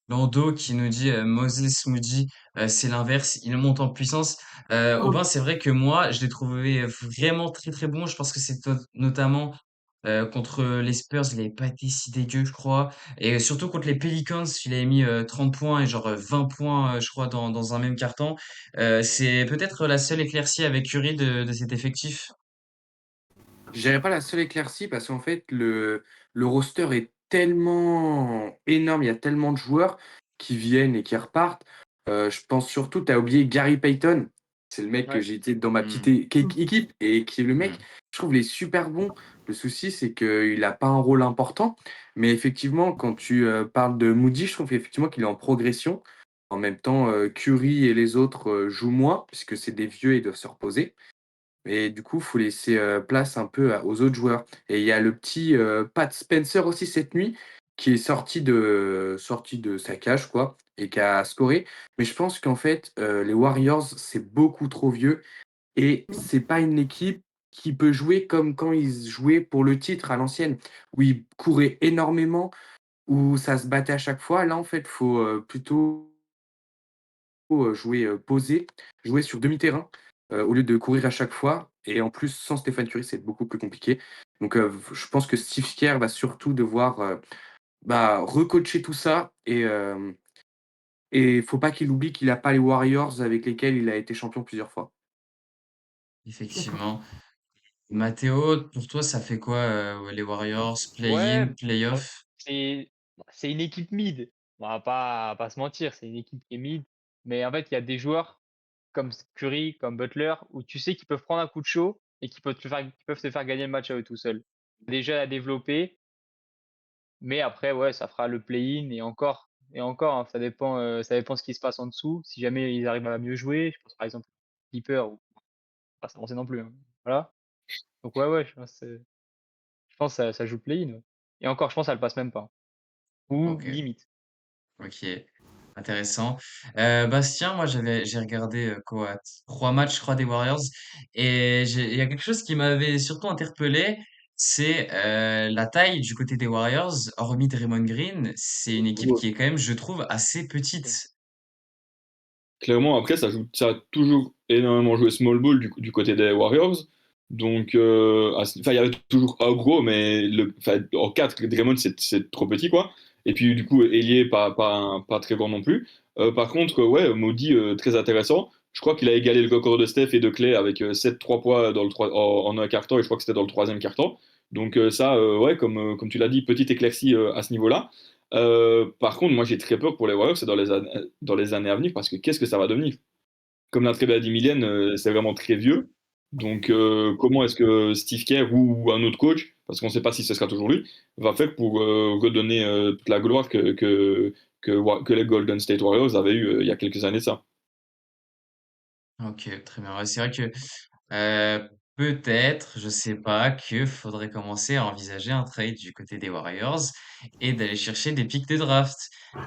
Speaker 1: Lando qui nous dit Moses Moody, c'est l'inverse, il monte en puissance.
Speaker 4: Oh,
Speaker 1: Aubin, c'est vrai que moi, je l'ai trouvé vraiment très très bon. Je pense que c'est notamment contre les Spurs, il avait pas été si dégueu, je crois. Et surtout contre les Pelicans, il avait mis 30 points et genre 20 points, je crois, dans un même carton. C'est peut-être la seule éclaircie avec Curry de cet effectif.
Speaker 2: Je dirais pas la seule éclaircie parce qu'en fait, le roster est tellement énorme, il y a tellement de joueurs qui viennent et qui repartent. Je pense surtout, tu as oublié Gary Payton. C'est le mec que
Speaker 5: Ouais.
Speaker 2: j'ai été dans ma petite
Speaker 1: Hmm,
Speaker 2: équipe et qui est le mec,
Speaker 1: hmm.
Speaker 2: je trouve, il est super bon. Le souci, c'est qu'il n'a pas un rôle important. Mais effectivement, quand tu parles de Moody, je trouve effectivement qu'il est en progression. En même temps, Curry et les autres jouent moins, puisque c'est des vieux et doivent se reposer. Et du coup, il faut laisser place un peu aux autres joueurs. Et il y a le petit Pat Spencer aussi cette nuit qui est sorti de sa cage quoi et qui a scoré. Mais je pense qu'en fait, les Warriors, c'est beaucoup trop vieux et c'est pas une équipe qui peut jouer comme quand ils jouaient pour le titre à l'ancienne, où ils couraient énormément, où ça se battait à chaque fois. Là, en fait, il faut plutôt jouer, posé, jouer sur demi-terrain, au lieu de courir à chaque fois et en plus sans Stephen Curry, c'est beaucoup plus compliqué. Donc je pense que Steve Kerr va surtout devoir, recoacher tout ça et faut pas qu'il oublie qu'il a pas les Warriors avec lesquels il a été champion plusieurs fois.
Speaker 4: d'accord.
Speaker 1: Effectivement. Mathéo, pour toi, ça fait quoi, les Warriors?
Speaker 5: Ouais,
Speaker 1: Play-in,
Speaker 5: bah,
Speaker 1: play-off?
Speaker 5: c'est une équipe mid. On va pas se mentir, c'est une équipe qui est mid. Mais en fait, il y a des joueurs comme Curry, comme Butler, où tu sais qu'ils peuvent prendre un coup de chaud et qui peuvent te faire gagner le match à eux tout seuls. Déjà à développer, mais après, ouais, ça fera le play-in et encore, hein, ça dépend ce qui se passe en dessous. Si jamais ils arrivent à mieux jouer, je pense par exemple aux Clippers, ou pas s'avancer non plus, hein. Voilà. Donc ouais, je pense que ça joue le play-in, ouais. Et encore, je pense que ça le passe même pas. Ou
Speaker 1: OK,
Speaker 5: limite.
Speaker 1: OK, intéressant. Bastien, moi, j'ai regardé, quoi? 3 matchs, je crois, des Warriors et il y a quelque chose qui m'avait surtout interpellé, c'est, la taille du côté des Warriors. Hormis Draymond Green, c'est une équipe qui est quand même, je trouve, assez petite.
Speaker 3: Clairement, après, ça a toujours énormément joué small ball du côté des Warriors. Donc, enfin, il y avait toujours un gros, mais enfin, en 4, Draymond, c'est trop petit, quoi. Et puis, du coup, ailier, pas très grand non plus. Par contre, ouais, Maudit, très intéressant. Je crois qu'il a égalé le record de Steph et de Clay avec 7 3 points en un quart-temps, et je crois que c'était dans le troisième quart-temps. Donc, ça, ouais, comme tu l'as dit, petite éclaircie à ce niveau-là. Par contre, moi j'ai très peur pour les Warriors, c'est dans les années à venir, parce que qu'est-ce que ça va devenir? Comme l'a très bien dit Mylène, c'est vraiment très vieux. Donc comment est-ce que Steve Kerr ou un autre coach, parce qu'on ne sait pas si ce sera toujours lui, va faire pour redonner toute la gloire que les Golden State Warriors avaient eu il y a quelques années de ça?
Speaker 1: OK, très bien. Ouais, c'est vrai que peut-être, je sais pas, que faudrait commencer à envisager un trade du côté des Warriors et d'aller chercher des pics de draft.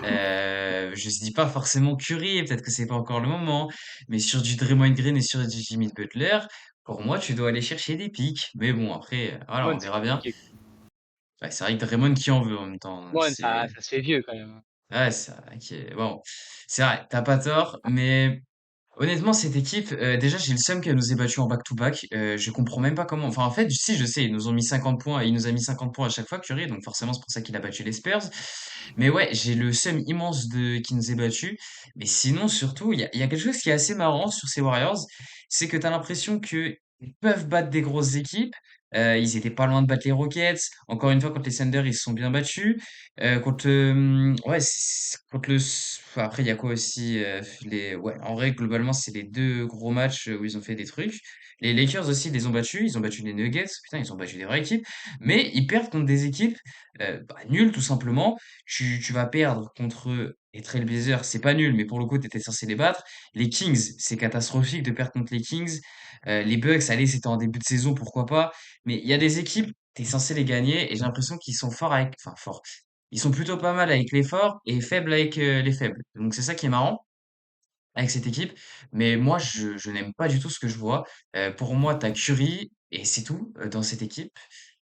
Speaker 1: Je dis pas forcément Curry, peut-être que c'est pas encore le moment, mais sur du Draymond Green et sur du Jimmy Butler, pour moi, tu dois aller chercher des pics. Mais bon, après, voilà, on
Speaker 5: Draymond, c'est
Speaker 1: verra bien.
Speaker 5: compliqué.
Speaker 1: Ouais, c'est vrai que Draymond qui en veut en même temps, hein,
Speaker 5: Draymond, ça,
Speaker 1: c'est
Speaker 5: ça se fait vieux quand même, hein.
Speaker 1: ouais, c'est vrai que bon, c'est vrai, t'as pas tort, mais Honnêtement, cette équipe, déjà, j'ai le seum qu'elle nous ait battus en back-to-back. Je comprends même pas comment. Enfin, en fait, si, je sais, ils nous ont mis 50 points, il nous a mis 50 points à chaque fois, Curry, donc forcément, c'est pour ça qu'il a battu les Spurs. Mais ouais, j'ai le seum immense de qu'il nous ait battus. Mais sinon, surtout, il y a quelque chose qui est assez marrant sur ces Warriors, c'est que t'as l'impression que ils peuvent battre des grosses équipes. Ils étaient pas loin de battre les Rockets. Encore une fois, contre les Thunder, ils se sont bien battus. Ouais, contre enfin, après, il y a quoi aussi ouais, en vrai, globalement, c'est les deux gros matchs où ils ont fait des trucs. Les Lakers aussi, ils les ont battus. Ils ont battu les Nuggets. Putain, ils ont battu des vraies équipes. Mais ils perdent contre des équipes nulles, tout simplement. Tu vas perdre contre les Trailblazers. C'est pas nul, mais pour le coup, tu étais censé les battre. Les Kings, c'est catastrophique de perdre contre les Kings. Les Bucks, allez, c'était en début de saison, pourquoi pas. Mais il y a des équipes, tu es censé les gagner. Et j'ai l'impression qu'ils sont forts avec. Enfin, forts. Ils sont plutôt pas mal avec les forts et faibles avec les faibles. Donc c'est ça qui est marrant avec cette équipe. Mais moi, je n'aime pas du tout ce que je vois. Pour moi, t'as Curry et c'est tout dans cette équipe.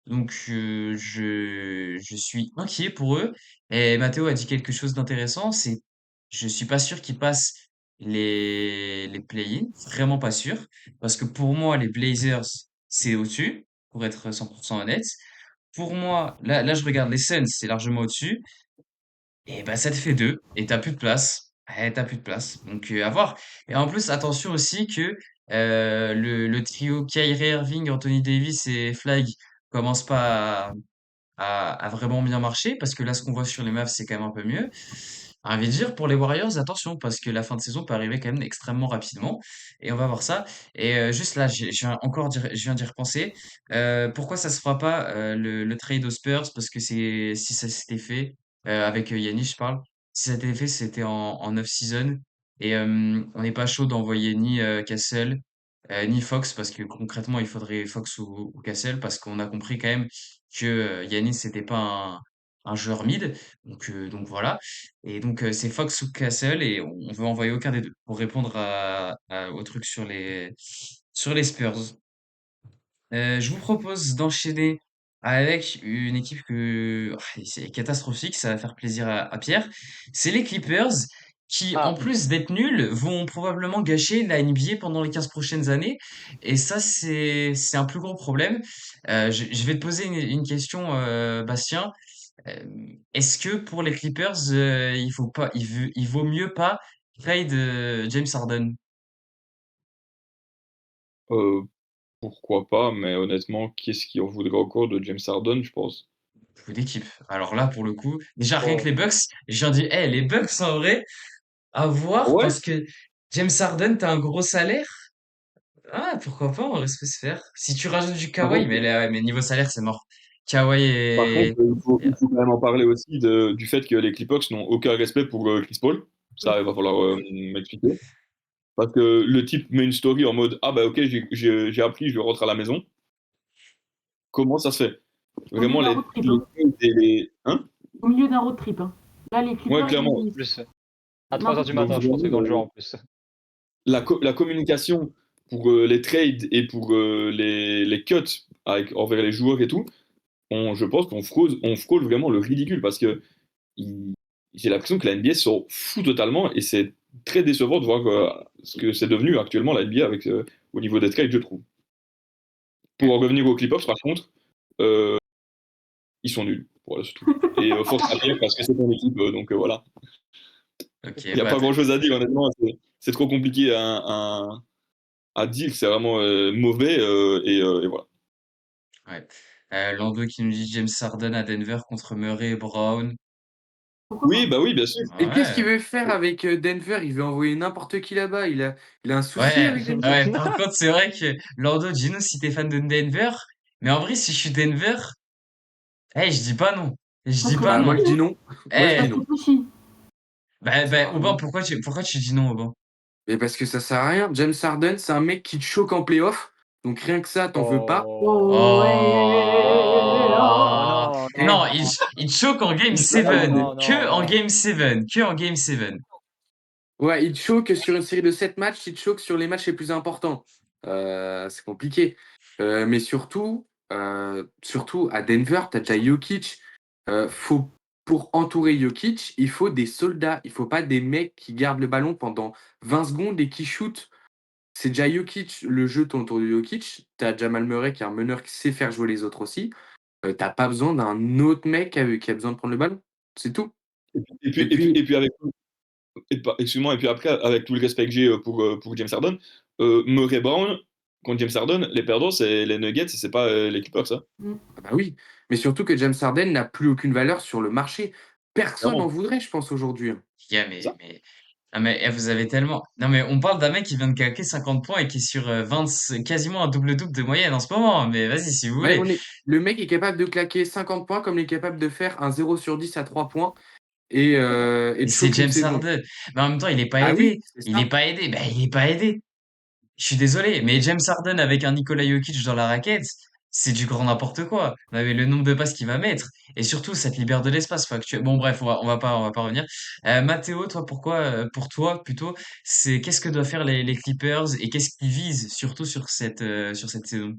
Speaker 1: Donc je suis inquiet pour eux. Et Matteo a dit quelque chose d'intéressant, c'est je suis pas sûr qu'ils passent les play-in, vraiment pas sûr. Parce que pour moi, les Blazers, c'est au-dessus, pour être 100% honnête. Pour moi, là je regarde les Suns, c'est largement au-dessus. Et bah, ça te fait 2 et t'as plus de place. Tu plus de place. Donc, à voir. Et en plus, attention aussi que le trio Kyrie Irving, Anthony Davis et Flag commence pas à vraiment bien marcher parce que là, ce qu'on voit sur les Mavs, c'est quand même un peu mieux. Envie de dire pour les Warriors, attention parce que la fin de saison peut arriver quand même extrêmement rapidement et on va voir ça. Et juste là, je viens d'y repenser. Pourquoi ça se fera pas le trade aux Spurs? Parce que c'est si ça s'était fait avec Giannis, je parle. Si ça s'était fait, c'était en off-season et on n'est pas chaud d'envoyer ni Castle ni Fox parce que concrètement il faudrait Fox ou Castle parce qu'on a compris quand même que Giannis c'était pas un joueur mid. Donc voilà. Et donc, c'est Fox ou Castle et on veut envoyer aucun des deux pour répondre au truc sur les Spurs. Je vous propose d'enchaîner avec une équipe que c'est catastrophique, ça va faire plaisir à Pierre. C'est les Clippers qui, en
Speaker 5: Ah,
Speaker 1: plus d'être nuls, vont probablement gâcher la NBA pendant les 15 prochaines années. Et ça, c'est un plus gros problème. Je vais te poser une question, Bastien. Est-ce que pour les Clippers, il vaut mieux pas trade James Harden?
Speaker 3: Euh, Pourquoi pas, mais honnêtement, qu'est-ce qui en voudrait encore de James Harden, je pense.
Speaker 1: Beaucoup d'équipes. Alors là, pour le coup, déjà rien que
Speaker 5: oh,
Speaker 1: les Bucks, je viens de dire, les Bucks en vrai, à voir
Speaker 3: Ouais,
Speaker 1: parce que James Harden, t'as un gros salaire. Ah, pourquoi pas, on laisse se faire. Si tu rajoutes du
Speaker 3: par
Speaker 1: Kawhi,
Speaker 3: contre,
Speaker 1: mais, mais niveau salaire, c'est mort. Kawhi
Speaker 3: par contre,
Speaker 1: et-
Speaker 3: il faut quand même en parler aussi du fait que les Clippers n'ont aucun respect pour Chris Paul. Ça, il va falloir m'expliquer. Parce que le type met une story en mode: Ah bah ok, j'ai appris, je rentre à la maison. Comment ça se fait?
Speaker 4: Au milieu
Speaker 3: Vraiment,
Speaker 4: d'un road trip,
Speaker 3: les
Speaker 4: hein.
Speaker 3: Hein?
Speaker 4: Au milieu d'un road trip, hein. Là, les
Speaker 3: Ouais,
Speaker 4: Clippers,
Speaker 3: clairement.
Speaker 5: plus. À 3 heures du
Speaker 4: n'importe
Speaker 3: Donc
Speaker 5: matin, je
Speaker 3: vraiment,
Speaker 5: pensais, dans le jeu en plus.
Speaker 3: la communication pour les trades et pour les cuts envers les joueurs et tout, je pense on frôle vraiment le ridicule parce que il- j'ai l'impression que la NBA s'en fout totalement et c'est très décevant de voir ce que c'est devenu actuellement la NBA au niveau des trades, je trouve. Pour en revenir aux Clippers, par contre, euh, ils sont nuls. Voilà, c'est tout. Et force à dire parce que c'est ton équipe, donc voilà. Il
Speaker 1: Ok,
Speaker 3: n'y a
Speaker 1: bah,
Speaker 3: pas grand-chose à dire, honnêtement. C'est trop compliqué à dire. C'est vraiment mauvais et voilà.
Speaker 1: ouais. Lando qui nous dit James Harden à Denver contre Murray et Brown.
Speaker 4: pourquoi
Speaker 3: Oui,
Speaker 4: pas?
Speaker 3: bah oui, bien sûr.
Speaker 2: Et qu'est-ce qu'il
Speaker 1: Ouais.
Speaker 2: veut faire avec Denver? Il veut envoyer n'importe qui là-bas. Il a un souci
Speaker 1: Ouais,
Speaker 2: avec Denver?
Speaker 1: ouais. Par contre, c'est vrai que Lando, dis-nous si t'es fan de Denver. Mais en vrai, si je suis Denver, je dis pas non. Je dis pas
Speaker 2: Bah, moi,
Speaker 1: non.
Speaker 2: je dis non. Moi, je dis
Speaker 1: Eh,
Speaker 2: non.
Speaker 4: Réfléchis.
Speaker 2: Ça sert à
Speaker 1: Aubin,
Speaker 2: rien.
Speaker 1: pourquoi tu dis non, Aubin?
Speaker 2: Mais parce que ça sert à rien. James Harden, c'est un mec qui te choque en playoff. Donc rien que ça, t'en veux pas.
Speaker 4: Oh,
Speaker 5: Oh,
Speaker 4: ouais.
Speaker 5: oh,
Speaker 1: Oh!
Speaker 5: non,
Speaker 2: Eh,
Speaker 1: Non,
Speaker 5: non,
Speaker 1: il choque en Game
Speaker 2: là,
Speaker 1: 7.
Speaker 5: non, non,
Speaker 1: Que
Speaker 5: non,
Speaker 1: en
Speaker 5: non.
Speaker 1: Game 7. Que en Game 7.
Speaker 2: ouais, il te choque sur une série de 7 matchs, il te choque sur les matchs les plus importants. C'est compliqué. Mais surtout à Denver, t'as déjà Jokic. Faut pour entourer Jokic, il faut des soldats. Il faut pas des mecs qui gardent le ballon pendant 20 secondes et qui shootent. C'est déjà Jokic, le jeu tourne autour de Jokic. Tu as Jamal Murray qui est un meneur qui sait faire jouer les autres aussi. Tu pas besoin d'un autre mec qui a besoin de prendre le ballon. C'est tout. Et puis,
Speaker 3: Et puis avec, excuse-moi, et puis après, avec tout le respect que j'ai pour James Harden, Murray Brown contre James Harden, les perdants, c'est les Nuggets, c'est pas les Clippers, ça.
Speaker 4: Mm.
Speaker 2: ah bah oui, mais surtout que James Harden n'a plus aucune valeur sur le marché. Personne n'en
Speaker 3: Clairement.
Speaker 2: voudrait, je pense, aujourd'hui, hein.
Speaker 1: Les gars,
Speaker 3: Ça.
Speaker 1: ah, mais vous avez tellement. Non, mais on parle d'un mec qui vient de claquer 50 points et qui est sur 20, quasiment un double-double de moyenne en ce moment. Mais vas-y, si vous
Speaker 2: Ouais,
Speaker 1: voulez.
Speaker 2: le mec est capable de claquer 50 points comme il est capable de faire un 0 sur 10 à 3 points et
Speaker 1: Mais
Speaker 2: de
Speaker 1: c'est
Speaker 2: choquer une
Speaker 1: James
Speaker 2: saison.
Speaker 1: Harden. Mais en même temps, il est pas
Speaker 2: Ah oui,
Speaker 1: aidé.
Speaker 2: c'est
Speaker 1: Il est
Speaker 2: ça.
Speaker 1: pas aidé. Ben, il est pas aidé. Je suis désolé, mais James Harden avec un Nikola Jokic dans la raquette, c'est du grand n'importe quoi. Vous avez le nombre de passes qu'il va mettre. Et surtout, ça te libère de l'espace. Bon, bref, on va pas revenir. Mathéo, toi, pour toi, plutôt, qu'est-ce que doivent faire les Clippers et qu'est-ce qu'ils visent, surtout sur cette saison?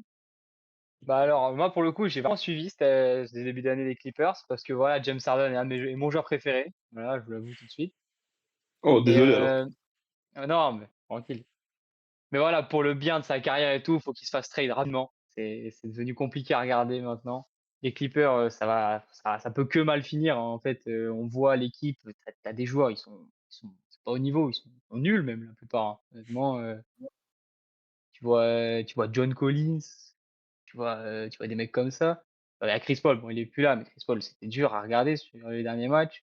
Speaker 5: Bah alors, moi pour le coup, j'ai vraiment suivi ce début d'année des Clippers parce que voilà, James Harden est est mon joueur préféré. Voilà, je vous l'avoue tout de suite.
Speaker 3: Oh,
Speaker 5: Et
Speaker 3: désolé alors.
Speaker 5: non, mais tranquille. Mais voilà, pour le bien de sa carrière et tout, faut qu'il se fasse trade rapidement. C'est devenu compliqué à regarder maintenant. Les Clippers, ça peut que mal finir, hein. En fait, on voit l'équipe, t'as des joueurs, c'est pas au niveau, ils sont nuls même la plupart, hein. Honnêtement, tu vois John Collins, tu vois des mecs comme ça. Il y a Chris Paul, bon, il est plus là, mais Chris Paul, c'était dur à regarder sur les derniers matchs.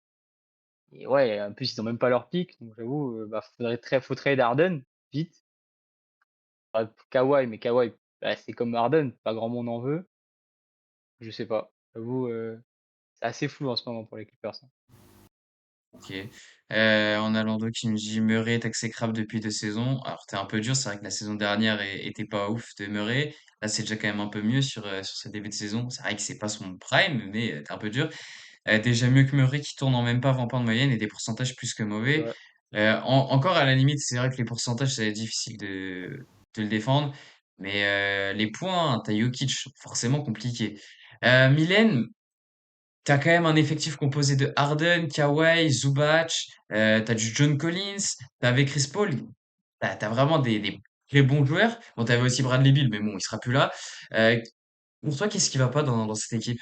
Speaker 5: Et ouais, en plus, ils ont même pas leur pic, donc j'avoue, bah, faut trade Harden, vite. Kawhi, mais Kawhi, bah, c'est comme Harden, pas grand monde en veut. Je sais pas. J'avoue, c'est assez flou en ce moment pour les Clippers, hein.
Speaker 1: Ok. En Alando qui me dit Murray est exécrable depuis 2 saisons. Alors, t'es un peu dur. C'est vrai que la saison dernière était pas ouf de Murray. Là, c'est déjà quand même un peu mieux sur ce début de saison. C'est vrai que c'est pas son prime, mais t'es un peu dur. Déjà mieux que Murray qui tourne en même pas 20 points de moyenne et des pourcentages plus que
Speaker 5: C'est
Speaker 1: mauvais.
Speaker 5: vrai.
Speaker 1: Encore à la limite, c'est vrai que les pourcentages, c'est difficile de le défendre. Mais les points, t'as Jokic, forcément compliqué. Mylène, t'as quand même un effectif composé de Harden, Kawhi, Zubac, t'as du John Collins, t'avais Chris Paul. T'as vraiment des très bons joueurs. Bon, t'avais aussi Bradley Beal, mais bon, il sera plus là. Euh, pour toi, qu'est-ce qui va pas dans cette équipe?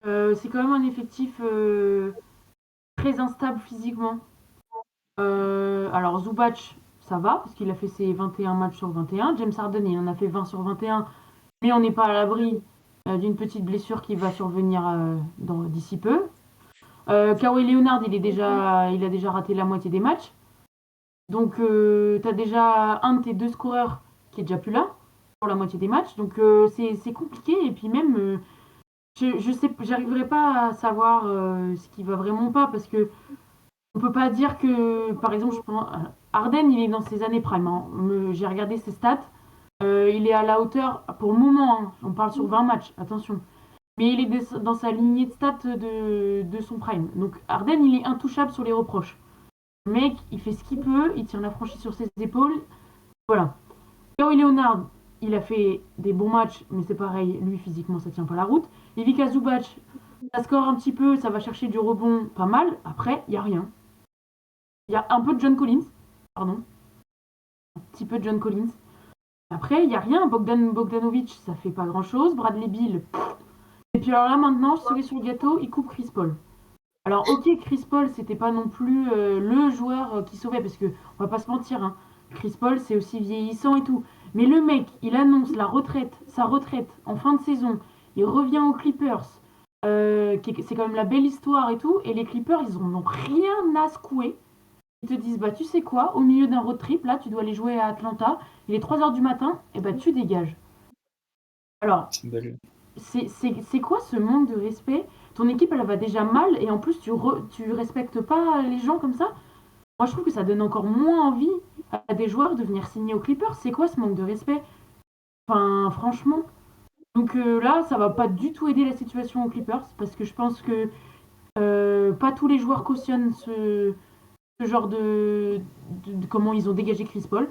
Speaker 4: C'est quand même un effectif très instable physiquement. Alors Zubac, ça va, parce qu'il a fait ses 21 matchs sur 21. James Harden, il en a fait 20 sur 21, mais on n'est pas à l'abri d'une petite blessure qui va survenir d'ici peu. Kawhi Leonard, il a déjà raté la moitié des matchs. Donc, tu as déjà un de tes deux scoreurs qui est déjà plus là pour la moitié des matchs. Donc, c'est compliqué. Et puis même, je sais, j'arriverai pas à savoir ce qui va vraiment pas parce que on peut pas dire que, par exemple, je prends Harden, il est dans ses années prime, hein. J'ai regardé ses stats. Il est à la hauteur, pour le moment, hein, on parle sur 20 matchs, attention. Mais il est dans sa lignée de stats de son prime. Donc Harden, il est intouchable sur les reproches. Le mec, il fait ce qu'il peut, il tire la franchise sur ses épaules. Voilà. Kawhi Leonard, il a fait des bons matchs, mais c'est pareil, lui physiquement ça tient pas la route. Ivica Zubac, ça score un petit peu, ça va chercher du rebond pas mal. Après, il y a rien. Il y a un peu de John Collins, pardon, un petit peu de John Collins. Après, il y a rien. Bogdanovic, ça fait pas grand chose. Bradley Beal. Et puis alors là maintenant, cerise sur le gâteau, il coupe Chris Paul. Alors ok, Chris Paul, c'était pas non plus le joueur qui sauvait, parce que on va pas se mentir, hein, Chris Paul c'est aussi vieillissant et tout. Mais le mec, il annonce sa retraite en fin de saison, il revient aux Clippers, c'est quand même la belle histoire et tout, et les Clippers ils en ont rien à secouer. Ils te disent bah tu sais quoi, au milieu d'un road trip, là tu dois aller jouer à Atlanta, il est 3 h du matin, et bah tu dégages. Alors,
Speaker 3: C'est une belle-
Speaker 4: c'est quoi ce manque de respect? Ton équipe, elle va déjà mal et en plus, tu respectes pas les gens comme ça? Moi, je trouve que ça donne encore moins envie à des joueurs de venir signer aux Clippers. C'est quoi ce manque de respect? Enfin, franchement. Donc là, ça va pas du tout aider la situation aux Clippers parce que je pense que pas tous les joueurs cautionnent ce genre de comment ils ont dégagé Chris Paul.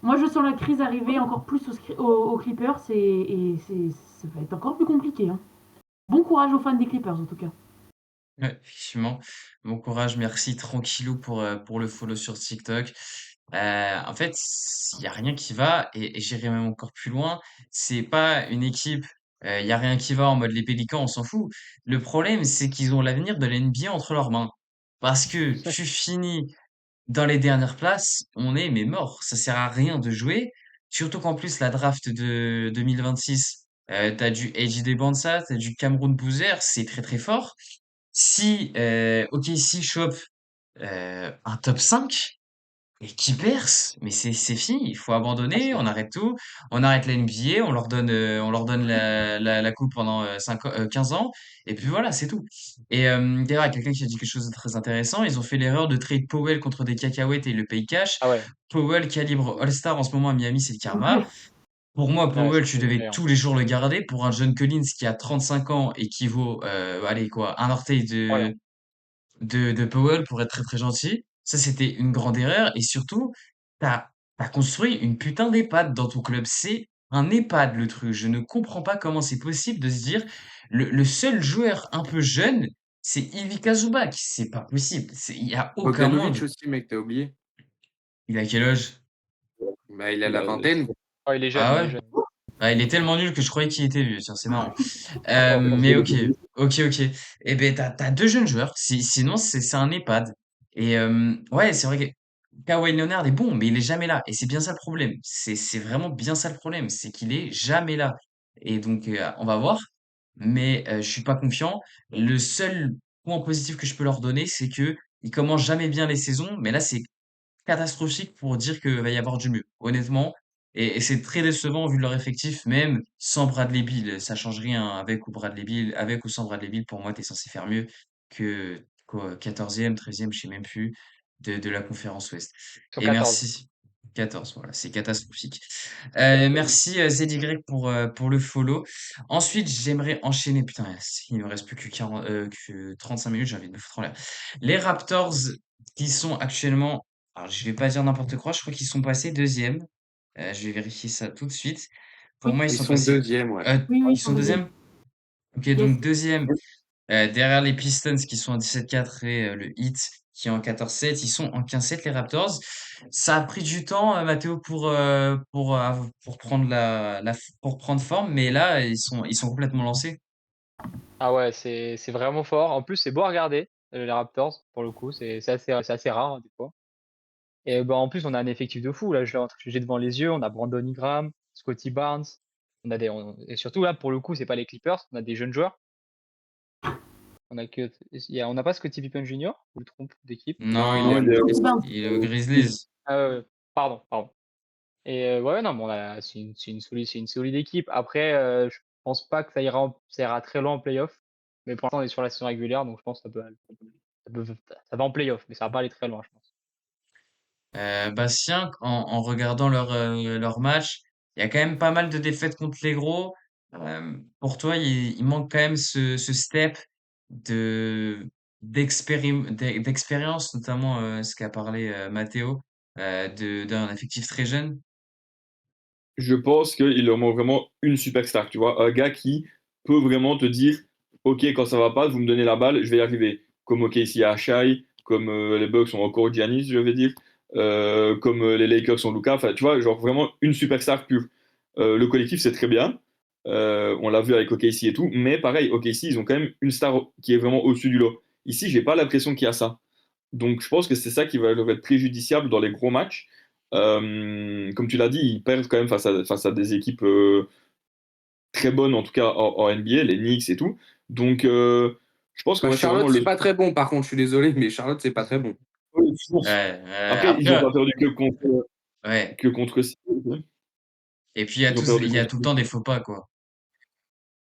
Speaker 4: Moi, je sens la crise arriver encore plus aux Clippers et ça va être encore plus compliqué, hein. Bon courage aux fans des Clippers en tout cas.
Speaker 1: Ouais, effectivement. Bon courage, merci tranquillou pour le follow sur TikTok. En fait, il y a rien qui va et j'irai même encore plus loin. C'est pas une équipe, il y a rien qui va en mode les Pélicans, on s'en fout. Le problème, c'est qu'ils ont l'avenir de la NBA entre leurs mains. Parce que tu finis dans les dernières places, on est mais mort. Ça sert à rien de jouer. Surtout qu'en plus, la draft de 2026, t'as du AJ Bonsa, t'as du Cameroun Boozer, c'est très très fort. Si OKC chope un top 5 et qui perce, mais c'est fini, il faut
Speaker 5: Ah,
Speaker 1: abandonner, on arrête tout, on arrête la NBA, on leur donne la coupe pendant 15 ans, et puis voilà, c'est tout. Et d'ailleurs, il y a quelqu'un qui a dit quelque chose de très intéressant, ils ont fait l'erreur de trade Powell contre des cacahuètes et le paye cash.
Speaker 5: ah ouais,
Speaker 1: Powell, calibre All-Star en ce moment à Miami, c'est le karma. Pour moi,
Speaker 5: ouais,
Speaker 1: Powell,
Speaker 5: ça
Speaker 1: tu
Speaker 5: c'est
Speaker 1: devais
Speaker 5: vrai, hein.
Speaker 1: tous les jours le garder. Pour un John Collins qui a 35 ans et qui vaut, allez quoi, un orteil
Speaker 5: Ouais, hein.
Speaker 1: de Powell pour être très très gentil. Ça, c'était une grande erreur. Et surtout, t'as, t'as construit une putain d'EHPAD dans ton club. C'est un EHPAD, le truc. Je ne comprends pas comment c'est possible de se dire, le seul joueur un peu jeune, c'est Ivica Zubac. C'est pas possible. Il y a aucun
Speaker 2: Bogdanovic
Speaker 1: monde.
Speaker 2: aussi, mec, t'as oublié?
Speaker 1: Il a quel âge?
Speaker 2: Bah, il a la
Speaker 3: Bah,
Speaker 2: vingtaine.
Speaker 5: Ouais, il est jeune,
Speaker 1: Ah
Speaker 5: il est
Speaker 1: ouais?
Speaker 5: jeune.
Speaker 1: Ah, il est tellement nul que je croyais qu'il était vieux. Tiens, c'est marrant.
Speaker 5: Oh,
Speaker 3: parce
Speaker 1: Mais
Speaker 3: que
Speaker 1: ok, ok. Eh ben, t'as deux jeunes joueurs. Sinon, c'est un EHPAD. Et ouais, c'est vrai que Kawhi Leonard est bon, mais il est jamais là. Et c'est bien ça le problème. C'est vraiment bien ça le problème, c'est qu'il est jamais là. Et donc, on va voir. Mais je suis pas confiant. Le seul point positif que je peux leur donner, c'est que ils commencent jamais bien les saisons. Mais là, c'est catastrophique pour dire qu'il va y avoir du mieux, honnêtement. Et c'est très décevant vu leur effectif, même sans Bradley Beal. Ça change rien avec ou Bradley Beal, avec ou sans Bradley Beal. Pour moi, t'es censé faire mieux que quoi, 14e, 13e, je sais même plus, de la conférence Ouest.
Speaker 5: ils sont
Speaker 1: Et
Speaker 5: 14.
Speaker 1: merci. 14, voilà, c'est catastrophique. Merci ZY pour le follow. Ensuite, j'aimerais enchaîner. Putain, il ne me reste plus que 40, que 35 minutes, j'ai envie de me foutre en l'air. Les Raptors qui sont actuellement, alors je vais pas dire n'importe quoi, je crois qu'ils sont passés deuxième. Je vais vérifier ça tout de suite. Pour
Speaker 4: Oui,
Speaker 1: moi, ils
Speaker 2: Ils
Speaker 1: sont
Speaker 2: sont
Speaker 1: passés.
Speaker 2: deuxième, ouais.
Speaker 4: oui, oui,
Speaker 1: Ils
Speaker 4: ils sont
Speaker 1: sont
Speaker 4: deuxième.
Speaker 1: deuxième? Ok,
Speaker 4: Yes.
Speaker 1: donc deuxième derrière les Pistons qui sont en 17-4 et le Heat qui est en 14-7. Ils sont en 15-7 les Raptors. Ça a pris du temps, Mathéo, pour prendre pour prendre forme, mais là, ils sont complètement lancés.
Speaker 5: Ah ouais, c'est vraiment fort. En plus, c'est beau à regarder, les Raptors, pour le coup. C'est assez rare, hein, des fois. Et bah, en plus, on a un effectif de fou. Là, j'ai devant les yeux. On a Brandon Ingram, Scotty Barnes. Et surtout, là, pour le coup, c'est pas les Clippers. On a des jeunes joueurs. On n'a pas Scottie Pippen Jr. Ou le trompe d'équipe.
Speaker 2: Non, il est
Speaker 1: Non,
Speaker 2: à
Speaker 3: il est
Speaker 2: Memphis.
Speaker 4: Ben,
Speaker 1: il est aux Grizzlies.
Speaker 5: Ah ouais, ouais. Pardon. Et ouais, non, mais c'est une solide équipe. Après, je pense pas que ça ira très loin en playoff. Mais pour l'instant, on est sur la saison régulière, donc je pense que ça va en playoff, mais ça va pas aller très loin, je pense.
Speaker 1: Bastien, en regardant leur match, il y a quand même pas mal de défaites contre les gros. Pour toi, il manque quand même ce step de d'expérience, notamment ce qu'a parlé Matteo, d'un effectif très jeune.
Speaker 3: Je pense qu'il leur manque vraiment une superstar, tu vois, un gars qui peut vraiment te dire, ok, quand ça va pas, vous me donnez la balle, je vais y arriver. Comme OKC à Shai, comme les Bucks sont encore Giannis, je vais dire, comme les Lakers sont Luka, enfin, tu vois, genre vraiment une superstar pure. Le collectif, c'est très bien. On l'a vu avec OKC et tout, mais pareil, OKC, ils ont quand même une star qui est vraiment au-dessus du lot. Ici, j'ai pas l'impression qu'il y a ça. Donc, je pense que c'est ça qui va leur être préjudiciable dans les gros matchs. Comme tu l'as dit, ils perdent quand même face à des équipes très bonnes, en tout cas en NBA, les Knicks et tout. Donc, je pense que
Speaker 2: Bah,
Speaker 3: ouais, c'est
Speaker 2: Charlotte,
Speaker 3: vraiment
Speaker 2: c'est
Speaker 3: le.
Speaker 2: pas très bon, par contre, je suis désolé, mais Charlotte, c'est pas très bon.
Speaker 3: Oui, je pense.
Speaker 1: Ouais,
Speaker 3: Après, ils n'ont
Speaker 1: après,
Speaker 3: pas perdu
Speaker 1: ouais.
Speaker 3: que contre Seattle.
Speaker 1: Et puis
Speaker 3: Ils ont perdu
Speaker 1: il y a
Speaker 3: contre.
Speaker 1: tout le temps des faux pas, quoi.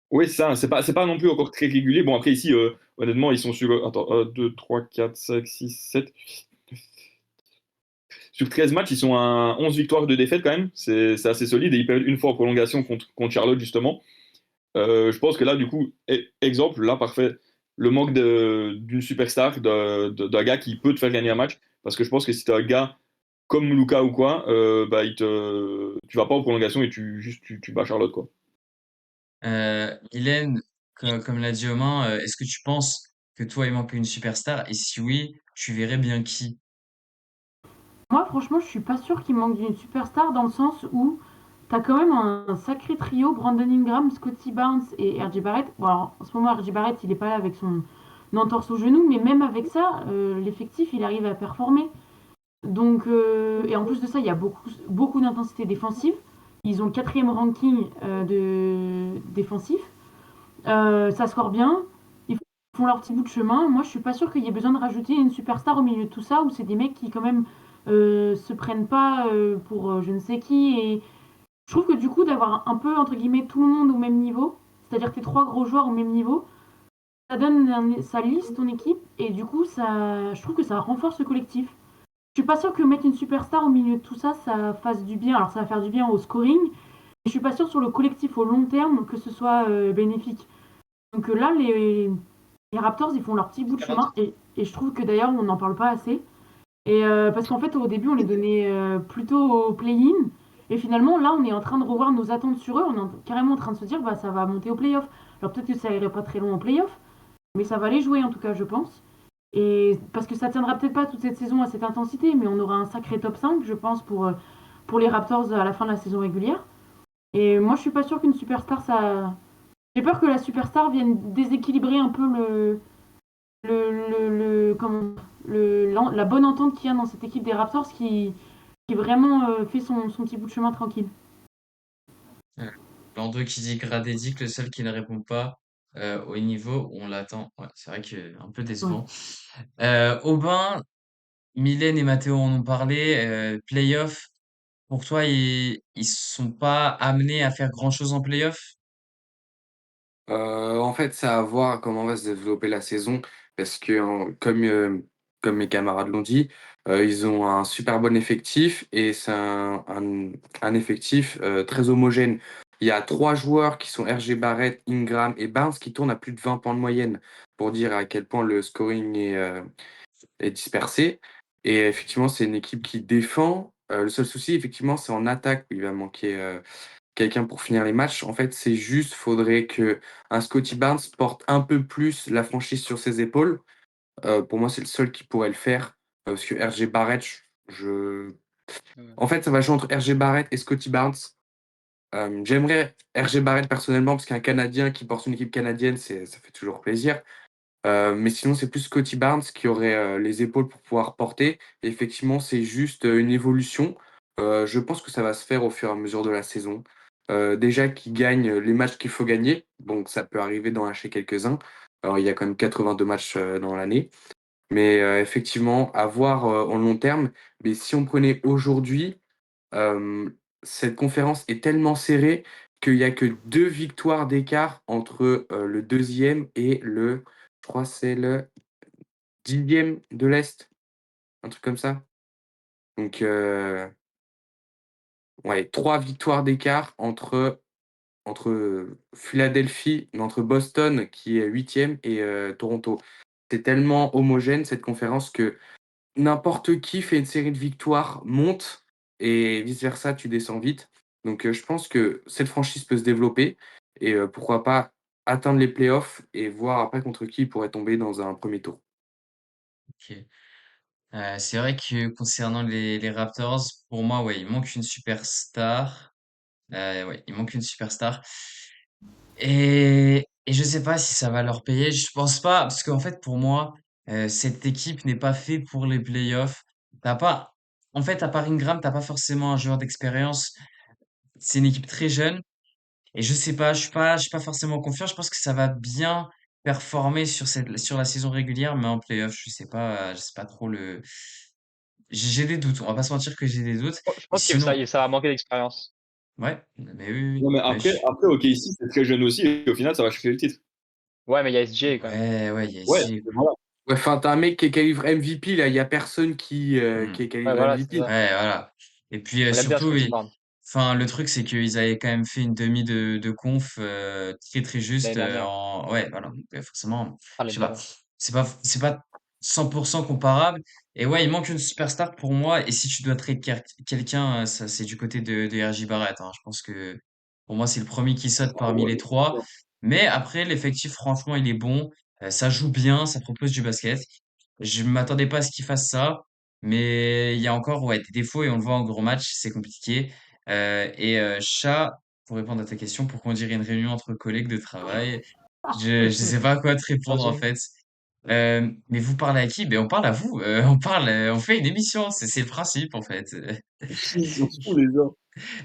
Speaker 3: Oui, ça, c'est pas non plus encore très régulier. Bon, après, ici, honnêtement, ils sont sur. Attends, 1, 2, 3, 4, 5, 6, 7. Sur 13 matchs, ils sont à 11 victoires de défaite quand même. C'est assez solide et ils perdent une fois en prolongation contre Charlotte, justement. Je pense que là, du coup, exemple, là, parfait, le manque d'une superstar, d'un gars qui peut te faire gagner un match. Parce que je pense que si tu as un gars comme Luka ou quoi, bah, tu vas pas en prolongation et tu bats Charlotte, quoi.
Speaker 1: Hélène, comme l'a dit Romain, est-ce que tu penses que toi, il manque une superstar? Et si oui, tu verrais bien qui?
Speaker 4: Moi, franchement, je suis pas sûre qu'il manque d'une superstar dans le sens où t'as quand même un sacré trio, Brandon Ingram, Scotty Barnes et R.J. Barrett. Bon, alors, en ce moment, R.J. Barrett, il est pas là avec son entorse au genou, mais même avec ça, l'effectif, il arrive à performer. Donc, et en plus de ça, il y a beaucoup d'intensité défensive. Ils ont le quatrième ranking défensif. Ça score bien. Ils font leur petit bout de chemin. Moi, je suis pas sûre qu'il y ait besoin de rajouter une superstar au milieu de tout ça, où c'est des mecs qui, quand même, se prennent pas pour je ne sais qui. Et je trouve que du coup, d'avoir un peu, entre guillemets, tout le monde au même niveau, c'est-à-dire tes trois gros joueurs au même niveau, ça lisse ton équipe. Et du coup, je trouve que ça renforce le collectif. Je suis pas sûre que mettre une superstar au milieu de tout ça, ça fasse du bien. Alors, ça va faire du bien au scoring, mais je suis pas sûre sur le collectif au long terme que ce soit bénéfique. Donc là, les Raptors, ils font leur petit bout de chemin et je trouve que d'ailleurs, on n'en parle pas assez. Et parce qu'en fait, au début, on les donnait plutôt au play-in. Et finalement, là, on est en train de revoir nos attentes sur eux. On est carrément en train de se dire, bah, ça va monter au play-off. Alors peut-être que ça irait pas très loin au play-off, mais ça va les jouer en tout cas, je pense. Et parce que ça tiendra peut-être pas toute cette saison à cette intensité, mais on aura un sacré top 5, je pense, pour les Raptors à la fin de la saison régulière. Et moi, je suis pas sûre qu'une superstar, ça. J'ai peur que la superstar vienne déséquilibrer un peu comment, la bonne entente qu'il y a dans cette équipe des Raptors qui vraiment fait son petit bout de chemin tranquille.
Speaker 1: Euh, Lando qui dit Gradedic, le seul qui ne répond pas au niveau où on l'attend. Ouais, c'est vrai que un peu
Speaker 4: Ouais.
Speaker 1: décevant. Aubin, Mylène et Mathéo en ont parlé. Playoff, pour toi, ils sont pas amenés à faire grand-chose en playoff?
Speaker 2: En fait, c'est à voir comment va se développer la saison parce que comme mes camarades l'ont dit, ils ont un super bon effectif et c'est un effectif, très homogène. Il y a 3 joueurs qui sont RJ Barrett, Ingram et Barnes qui tournent à plus de 20 points de moyenne pour dire à quel point le scoring est dispersé et effectivement, c'est une équipe qui défend. Le seul souci, effectivement, c'est en attaque où il va manquer, quelqu'un pour finir les matchs. En fait, c'est juste, faudrait que un Scotty Barnes porte un peu plus la franchise sur ses épaules. Pour moi, c'est le seul qui pourrait le faire, parce que RJ Barrett, je
Speaker 5: Ouais.
Speaker 2: en fait, ça va jouer entre RJ Barrett et Scotty Barnes. J'aimerais RJ Barrett personnellement, parce qu'un Canadien qui porte une équipe canadienne, ça fait toujours plaisir. Mais sinon, c'est plus Scotty Barnes qui aurait, les épaules pour pouvoir porter. Et effectivement, c'est juste, une évolution. Je pense que ça va se faire au fur et à mesure de la saison. Déjà qu'il gagne, les matchs qu'il faut gagner, donc ça peut arriver d'en lâcher quelques-uns. Alors il y a quand même 82 matchs, dans l'année. Mais, effectivement, à voir, en long terme. Mais si on prenait aujourd'hui, hem, cette conférence est tellement serrée qu'il y a que 2 victoires d'écart entre, le deuxième et je crois c'est le 10e de l'Est, un truc comme ça. Donc, ouais, 3 victoires d'écart entre Philadelphie entre Boston qui est 8e et Toronto. C'est tellement homogène cette conférence que n'importe qui fait une série de victoires, monte et vice versa, tu descends vite. Donc, je pense que cette franchise peut se développer et pourquoi pas atteindre les playoffs et voir après contre qui il pourrait tomber dans un premier tour.
Speaker 1: Ok. C'est vrai que concernant les Raptors, pour moi, ouais, il manque une superstar. Ouais, il manque une superstar. Et je sais pas si ça va leur payer. Je pense pas, parce qu'en fait, pour moi, cette équipe n'est pas faite pour les playoffs. T'as pas, en fait, à part Ingram, t'as pas forcément un joueur d'expérience. C'est une équipe très jeune. Et je sais pas, je suis pas forcément confiant. Je pense que ça va bien performer sur la saison régulière, mais en playoff, je sais pas trop j'ai des doutes. On va pas se mentir que j'ai des doutes.
Speaker 5: Je
Speaker 1: Et
Speaker 5: pense que
Speaker 1: sinon,
Speaker 5: ça va manquer d'expérience.
Speaker 1: ouais, mais oui, oui,
Speaker 3: Non, mais
Speaker 1: oui.
Speaker 3: après, ok, ici, c'est très jeune aussi, et au final, ça va chercher le titre.
Speaker 5: Ouais, mais il y a SG quand même.
Speaker 1: Ouais, ouais, il y a
Speaker 3: Ouais,
Speaker 1: SG.
Speaker 3: voilà.
Speaker 2: Ouais, enfin, tu un mec qui est calibre MVP là, il y a personne qui est
Speaker 5: Ouais,
Speaker 2: calibre
Speaker 5: voilà, c'est
Speaker 2: MVP.
Speaker 5: ça.
Speaker 1: Ouais, voilà. Et puis
Speaker 5: On l'aime bien,
Speaker 1: surtout,
Speaker 5: Scotty Barnes,
Speaker 1: enfin, le truc, c'est qu'ils avaient quand même fait une demi de conf très très juste
Speaker 5: l'année dernière.
Speaker 1: ouais, voilà. Donc, forcément,
Speaker 5: Ah,
Speaker 1: je
Speaker 5: l'année
Speaker 1: sais pas,
Speaker 5: dernière.
Speaker 1: c'est pas 100% comparable. Et ouais, il manque une superstar pour moi. Et si tu dois trade quelqu'un, ça c'est du côté de RJ Barrett, hein. Je pense que pour moi, c'est le premier qui saute
Speaker 3: Ah
Speaker 1: parmi
Speaker 3: ouais,
Speaker 1: les
Speaker 3: c'est
Speaker 1: trois.
Speaker 3: sûr.
Speaker 1: Mais après, l'effectif, franchement, il est bon. Ça joue bien, ça propose du basket. Je m'attendais pas à ce qu'ils fassent ça, mais il y a encore ouais, des défauts et on le voit en gros match, c'est compliqué. Chat, pour répondre à ta question, pourquoi on dirait une réunion entre collègues de travail? Je sais pas quoi te
Speaker 3: Ah,
Speaker 1: répondre en
Speaker 3: j'avoue.
Speaker 1: fait. Mais vous parlez à qui? Ben on parle à vous. On parle, on fait une émission. C'est le principe en fait.
Speaker 3: Ils sont fous, les gens.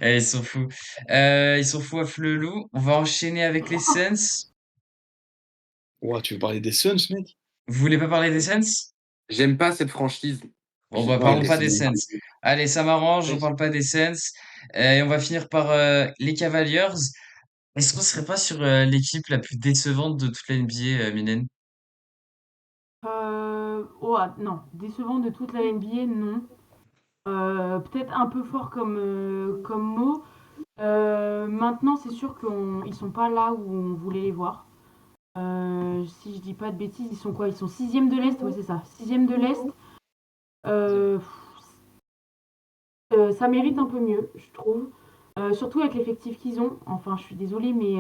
Speaker 1: Ils sont fous. Ils sont fous à Flelou. On va enchaîner avec les Suns.
Speaker 3: Ouah, tu veux parler des Suns, mec?
Speaker 1: Vous voulez pas parler des Suns?
Speaker 2: J'aime pas cette franchise.
Speaker 1: Bon,
Speaker 2: J'ai
Speaker 1: bah,
Speaker 2: pas
Speaker 1: parlons
Speaker 2: aimé
Speaker 1: pas
Speaker 2: cette
Speaker 1: des Suns.
Speaker 2: franchise.
Speaker 1: Allez, ça m'arrange, on
Speaker 5: Vas-y.
Speaker 1: parle pas des Suns. Et on va finir par les Cavaliers. Est-ce qu'on serait pas sur l'équipe la plus décevante de toute la NBA, Minen?
Speaker 4: Oh, ah, non, décevant de toute la NBA, non. Peut-être un peu fort comme mot. Maintenant, c'est sûr qu'ils sont pas là où on voulait les voir. Si je dis pas de bêtises, ils sont quoi? Ils sont sixième de l'Est, ouais, c'est ça. Sixième de l'Est. Euh, Ça mérite un peu mieux, je trouve. Surtout avec l'effectif qu'ils ont. Enfin, je suis désolée, mais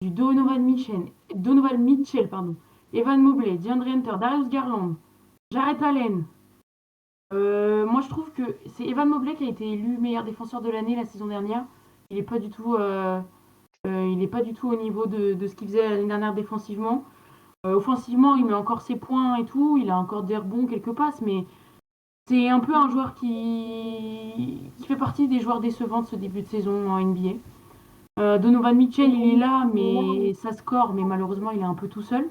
Speaker 4: du Donovan Mitchell, pardon, Evan Mobley, DeAndre Hunter, Darius Garland, Jarrett Allen. Moi, je trouve que c'est Evan Mobley qui a été élu meilleur défenseur de l'année la saison dernière. Il est pas du tout, il est pas du tout au niveau de ce qu'il faisait l'année dernière défensivement. Offensivement, il met encore ses points et tout. Il a encore des rebonds, quelques passes, mais c'est un peu un joueur qui fait partie des joueurs décevants de ce début de saison en NBA. Donovan Mitchell, il est là, mais ça score, mais malheureusement, il est un peu tout seul.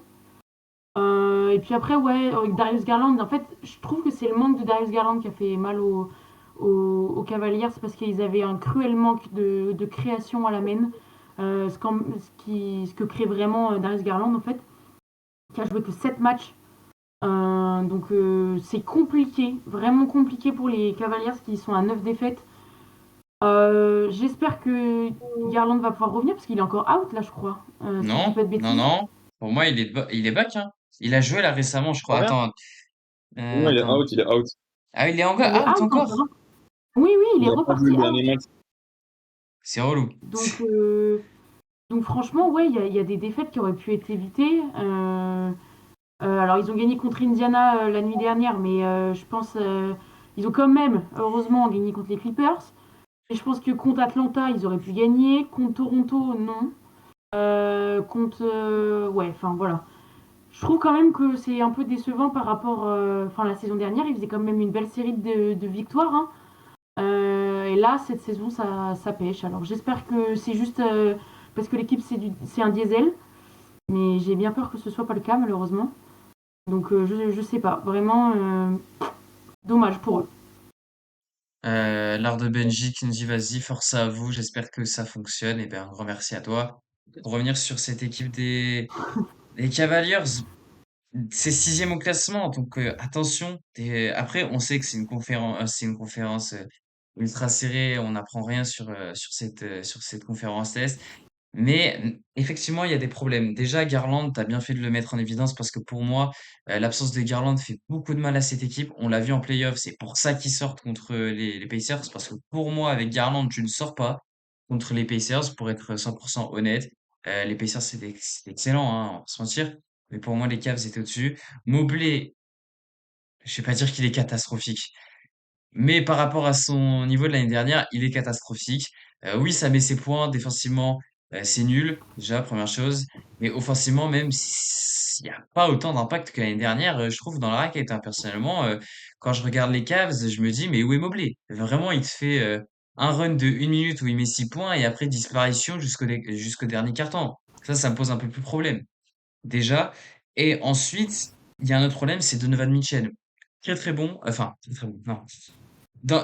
Speaker 4: Et puis après, ouais, avec Darius Garland, en fait, je trouve que c'est le manque de Darius Garland qui a fait mal aux Cavaliers, c'est parce qu'ils avaient un cruel manque de création à la main. Ce que crée vraiment Darius Garland, en fait, qui a joué que 7 matchs. C'est compliqué, vraiment compliqué pour les Cavaliers qui sont à 9 défaites. J'espère que Garland va pouvoir revenir parce qu'il est encore out là, je crois. Si je dis
Speaker 1: Non,
Speaker 4: pas de
Speaker 1: non,
Speaker 4: bêtises.
Speaker 1: non. Pour moi, il est back, hein. Il a joué là récemment, je crois.
Speaker 5: Revient?
Speaker 1: Attends,
Speaker 3: Non, il est
Speaker 1: attends.
Speaker 3: out, il est out.
Speaker 1: Ah, il est
Speaker 4: Il est
Speaker 1: out
Speaker 4: out
Speaker 1: encore?
Speaker 4: encore. Oui, oui, il
Speaker 3: Il
Speaker 4: est
Speaker 3: a pas joué
Speaker 4: reparti
Speaker 3: le
Speaker 4: out.
Speaker 3: dernier match.
Speaker 1: C'est relou.
Speaker 4: Donc, euh, donc franchement, ouais, il y a des défaites qui auraient pu être évitées. Alors, ils ont gagné contre Indiana la nuit dernière, mais je pense ils ont quand même, heureusement, gagné contre les Clippers. Et je pense que contre Atlanta, ils auraient pu gagner. Contre Toronto, non. Ouais, enfin voilà. Je trouve quand même que c'est un peu décevant par rapport. Enfin, la saison dernière, ils faisaient quand même une belle série de victoires, hein. Et là, cette saison, ça pêche. Alors, j'espère que c'est juste parce que l'équipe, c'est un diesel. Mais j'ai bien peur que ce soit pas le cas, malheureusement. Donc, je sais pas. Vraiment, dommage pour eux.
Speaker 1: L'art de Benji qui nous dit vas-y, force à vous, j'espère que ça fonctionne. Et bien, un grand merci à toi. Pour revenir sur cette équipe des Cavaliers, c'est sixième au classement, donc attention. Après, on sait que c'est une conférence ultra serrée. On n'apprend rien sur cette conférence Est. Mais effectivement, il y a des problèmes. Déjà, Garland, tu as bien fait de le mettre en évidence parce que pour moi, l'absence de Garland fait beaucoup de mal à cette équipe. On l'a vu en playoff, c'est pour ça qu'ils sortent contre les Pacers. Parce que pour moi, avec Garland, tu ne sors pas contre les Pacers, pour être 100% honnête. Les Pacers, c'est excellent, hein, on va pas se mentir. Mais pour moi, les Cavs étaient au-dessus. Mobley, je vais pas dire qu'il est catastrophique. Mais par rapport à son niveau de l'année dernière, il est catastrophique. Oui, ça met ses points. Défensivement, c'est nul, déjà, première chose. Mais offensivement, même s'il n'y a pas autant d'impact que l'année dernière, je trouve, dans la raquette, hein. Personnellement, quand je regarde les Cavs, je me dis, mais où est Mobley? Vraiment, il te fait un run de 1 minute où il met 6 points et après disparition jusqu'au dernier quart-temps. Ça me pose un peu plus problème, déjà. Et ensuite, il y a un autre problème, c'est Donovan Mitchell. Très très bon, enfin, très très bon, non.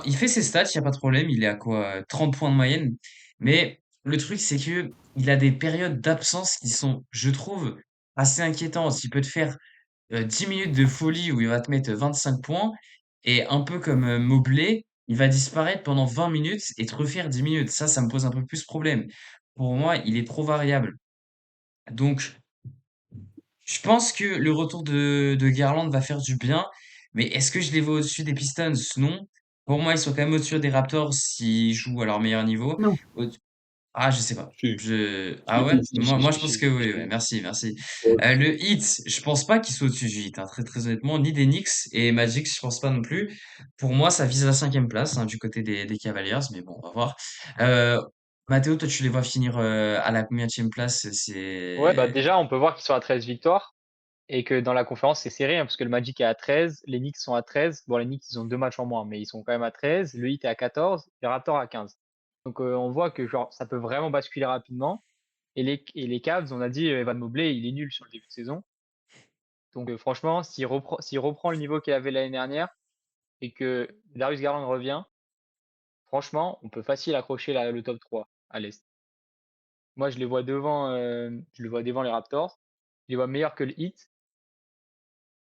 Speaker 1: Il fait ses stats, il n'y a pas de problème, il est à quoi? 30 points de moyenne. Mais le truc, c'est que il a des périodes d'absence qui sont, je trouve, assez inquiétantes. Il peut te faire 10 minutes de folie où il va te mettre 25 points, et un peu comme Mobley, il va disparaître pendant 20 minutes et te refaire 10 minutes. Ça me pose un peu plus problème. Pour moi, il est trop variable. Donc, je pense que le retour de Garland va faire du bien, mais est-ce que je les vois au-dessus des Pistons? Non. Pour moi, ils sont quand même au-dessus des Raptors s'ils jouent à leur meilleur niveau.
Speaker 4: Non.
Speaker 1: Au- Ah, je sais pas.
Speaker 3: Si.
Speaker 1: Ah
Speaker 3: Si,
Speaker 1: ouais?
Speaker 3: si, si,
Speaker 1: Moi,
Speaker 3: si,
Speaker 1: moi,
Speaker 3: si,
Speaker 1: je pense
Speaker 3: si,
Speaker 1: que oui, ouais.
Speaker 3: si.
Speaker 1: Merci, merci.
Speaker 3: Ouais.
Speaker 1: Le Heat, je pense pas qu'il soit au-dessus du Heat, hein, très, très honnêtement, ni des Knicks et Magic, je pense pas non plus. Pour moi, ça vise la cinquième place, hein, du côté des Cavaliers, mais bon, on va voir. Euh, Mathéo, toi, tu les vois finir à la combienième place?
Speaker 5: Ouais, bah
Speaker 1: C'est
Speaker 5: déjà, on peut voir qu'ils sont à 13 victoires et que dans la conférence, c'est serré, hein, parce que le Magic est à 13, les Knicks sont à 13. Bon, les Knicks, ils ont 2 matchs en moins, mais ils sont quand même à 13. Le Heat est à 14, les Raptors à 15. Donc, on voit que genre, ça peut vraiment basculer rapidement. Et les Cavs, on a dit, Evan Mobley, il est nul sur le début de saison. Donc, franchement, s'il reprend le niveau qu'il avait l'année dernière et que Darius Garland revient, franchement, on peut facile accrocher le top 3 à l'Est. Moi, je le vois devant les Raptors. Je les vois meilleurs que le Heat.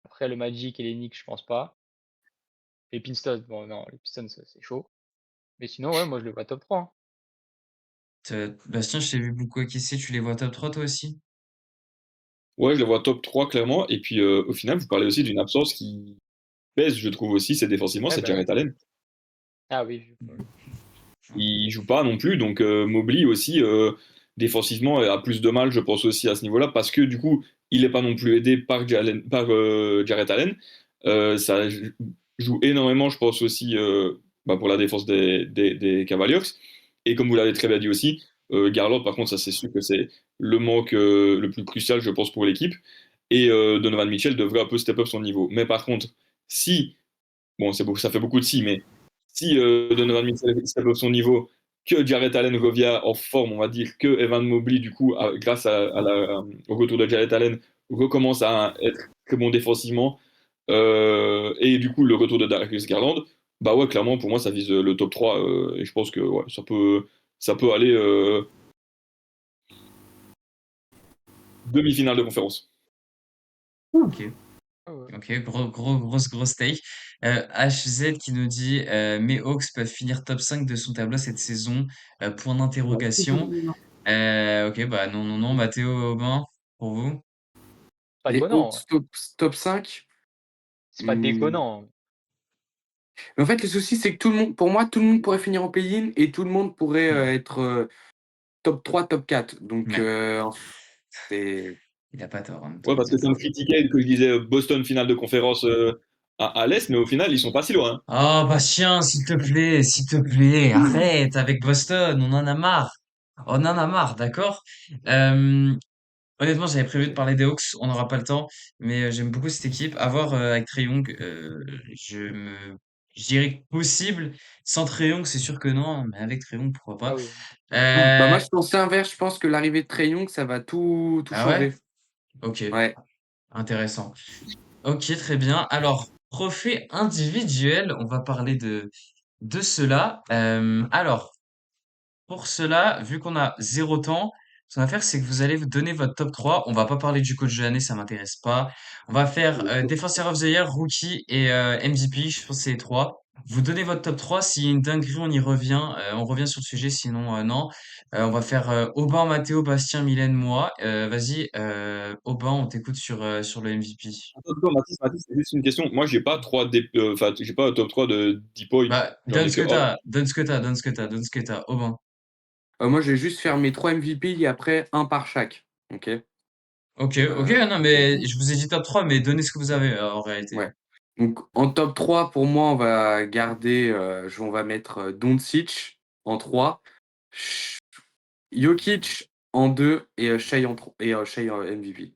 Speaker 5: Après, le Magic et les Knicks, je pense pas. Les Pistons, bon, non, les Pistons, c'est chaud. Mais sinon, ouais, moi, je le vois top 3, hein.
Speaker 1: Bastien, je t'ai vu beaucoup acquiescer, tu les vois top 3 toi aussi?
Speaker 3: Ouais, je les vois top 3 clairement. Et puis au final, vous parlez aussi d'une absence qui pèse, je trouve aussi, c'est défensivement,
Speaker 5: Ouais,
Speaker 3: c'est
Speaker 5: bah
Speaker 3: Jarrett
Speaker 5: oui.
Speaker 3: Allen.
Speaker 5: Ah oui,
Speaker 3: Il joue pas non plus, donc Mobley aussi, défensivement, a plus de mal, je pense aussi à ce niveau-là, parce que du coup, il est pas non plus aidé par Jarrett Allen. Ça joue énormément, je pense aussi, bah, pour la défense des Cavaliers. Et comme vous l'avez très bien dit aussi, Garland, par contre, ça c'est sûr que c'est le manque le plus crucial, je pense, pour l'équipe. Et Donovan Mitchell devrait un peu step up son niveau. Mais par contre, si bon, ça fait beaucoup de si, mais si Donovan Mitchell step up son niveau, que Jarrett Allen revient en forme, on va dire, que Evan Mobley, du coup, grâce au retour de Jarrett Allen, recommence à être très bon défensivement, et du coup, le retour de Darius Garland, bah ouais, clairement, pour moi, ça vise le top 3, et je pense que ouais, ça peut aller demi-finale de conférence.
Speaker 1: Ok.
Speaker 5: ouais, ouais.
Speaker 1: Ok, grosse take. HZ qui nous dit mes Hawks peuvent finir top 5 de son tableau cette saison. Point
Speaker 4: C'est pas
Speaker 1: d'interrogation.
Speaker 4: évident.
Speaker 1: Ok, bah non, non, non. Mathéo, Aubin, pour vous?
Speaker 5: Pas
Speaker 2: Les
Speaker 5: déconnant, ouais.
Speaker 2: Hawks top 5.
Speaker 5: C'est pas déconnant.
Speaker 2: Mais en fait, le souci, c'est que pour moi, tout le monde pourrait finir en play-in et tout le monde pourrait être top 3, top 4. Donc,
Speaker 1: Ouais,
Speaker 2: c'est.
Speaker 1: il a pas tort en même
Speaker 3: Ouais,
Speaker 1: temps.
Speaker 3: parce que ça me critiquait que je disais Boston finale de conférence à l'Est, mais au final, ils sont pas si loin, hein.
Speaker 1: Oh, Bastien, s'il te plaît, arrête avec Boston, on en a marre. On en a marre, d'accord? Euh, Honnêtement, j'avais prévu de parler des Hawks, on n'aura pas le temps, mais j'aime beaucoup cette équipe. À voir avec Trae Young, je dirais que possible. Sans Trae Young, c'est sûr que non, mais avec Trae Young, pourquoi
Speaker 5: Ah
Speaker 1: pas.
Speaker 5: oui.
Speaker 2: Bah, moi,
Speaker 1: Euh,
Speaker 2: je pense l'inverse. Je pense que l'arrivée de Trae Young, ça va tout
Speaker 1: ah ouais?
Speaker 2: changer.
Speaker 1: Ok,
Speaker 2: Ouais.
Speaker 1: intéressant. Ok, très bien. Alors, trophée individuel, on va parler de cela. Alors, pour cela, vu qu'on a zéro temps, ce qu'on va faire, c'est que vous allez vous donner votre top 3. On va pas parler du coach de l'année, ça m'intéresse pas. On va faire Defenseur of the Year, Rookie et MVP. Je pense que c'est les trois. Vous donnez votre top 3. S'il y a une dinguerie, on y revient. On revient sur le sujet, sinon non. On va faire Aubin, Mathéo, Bastien, Mylène, moi. Vas-y, Aubin, on t'écoute sur le MVP.
Speaker 3: Attends, Mathis, c'est juste une question. Moi, enfin, j'ai pas un top 3 de 10 points.
Speaker 1: Bah,
Speaker 3: J'en
Speaker 1: donne
Speaker 3: ai
Speaker 1: ce
Speaker 3: que
Speaker 1: que
Speaker 3: un.
Speaker 1: t'as, donne ce que t'as, donne ce que t'as, donne ce que t'as. Aubin.
Speaker 2: Moi, je vais juste faire mes 3 MVP et après un par chaque. Ok.
Speaker 1: Ok, ok,
Speaker 2: Euh,
Speaker 1: non, mais je vous ai dit top 3, mais donnez ce que vous avez en réalité.
Speaker 2: ouais. Donc, en top 3, pour moi, on va garder. On va mettre Doncic en 3, Jokic en 2 et Shai en MVP.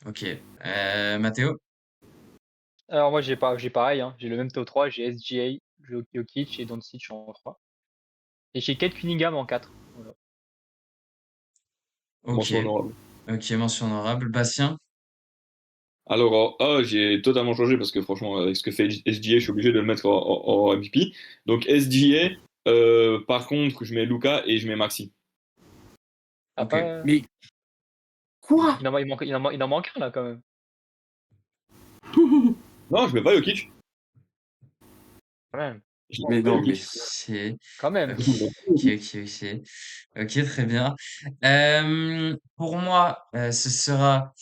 Speaker 1: Ok. Mathéo?
Speaker 5: Alors moi, j'ai pareil, hein. J'ai le même top 3. J'ai SGA, Jokic et Doncic en 3. Et j'ai Kate Cunningham en 4. Voilà.
Speaker 1: Ok.
Speaker 3: Mention honorable.
Speaker 1: Ok, mention honorable. Bastien?
Speaker 3: Alors, en A, j'ai totalement changé parce que franchement, avec ce que fait SGA, je suis obligé de le mettre en MVP. Donc, SGA, par contre, je mets Luka et je mets Maxi.
Speaker 5: Ah,
Speaker 1: Ok.
Speaker 5: pas...
Speaker 2: Mais quoi?
Speaker 5: Il en manque un là quand même.
Speaker 3: Non, je mets pas Jokic.
Speaker 5: Quand même.
Speaker 3: Je mets
Speaker 2: Mais
Speaker 3: pas
Speaker 2: non, mais.
Speaker 3: Jokic.
Speaker 1: Ok.
Speaker 5: Quand même.
Speaker 1: Ok. Ok, ok, ok. Ok, très bien. Pour moi, ce sera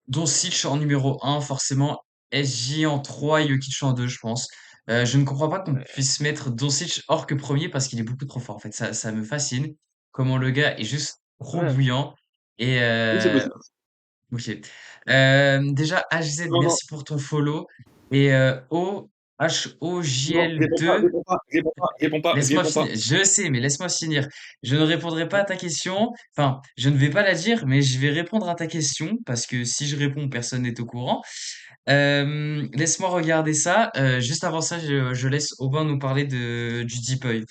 Speaker 1: Doncic en numéro un forcément. SJ en 3 et Jokic en 2 je pense. Je ne comprends pas qu'on
Speaker 5: Ouais.
Speaker 1: puisse mettre Doncic hors que premier parce qu'il est beaucoup trop fort, en fait. Ça me fascine. comment le gars est juste trop
Speaker 5: Ouais.
Speaker 1: bouillant. Et
Speaker 3: Oui, c'est possible.
Speaker 1: ok. Déjà, HZ,
Speaker 3: Non, non,
Speaker 1: merci pour ton follow. Et
Speaker 3: non, réponds pas,
Speaker 1: HOJL2,
Speaker 3: réponds pas, réponds pas, réponds pas,
Speaker 1: laisse-moi
Speaker 3: réponds
Speaker 1: finir.
Speaker 3: pas.
Speaker 1: Je sais, mais laisse-moi finir. Je ne répondrai pas à ta question. Enfin, je ne vais pas la dire, mais je vais répondre à ta question parce que si je réponds, personne n'est au courant. Laisse-moi regarder ça. Juste avant ça, je laisse Aubin nous parler du Deep Oil.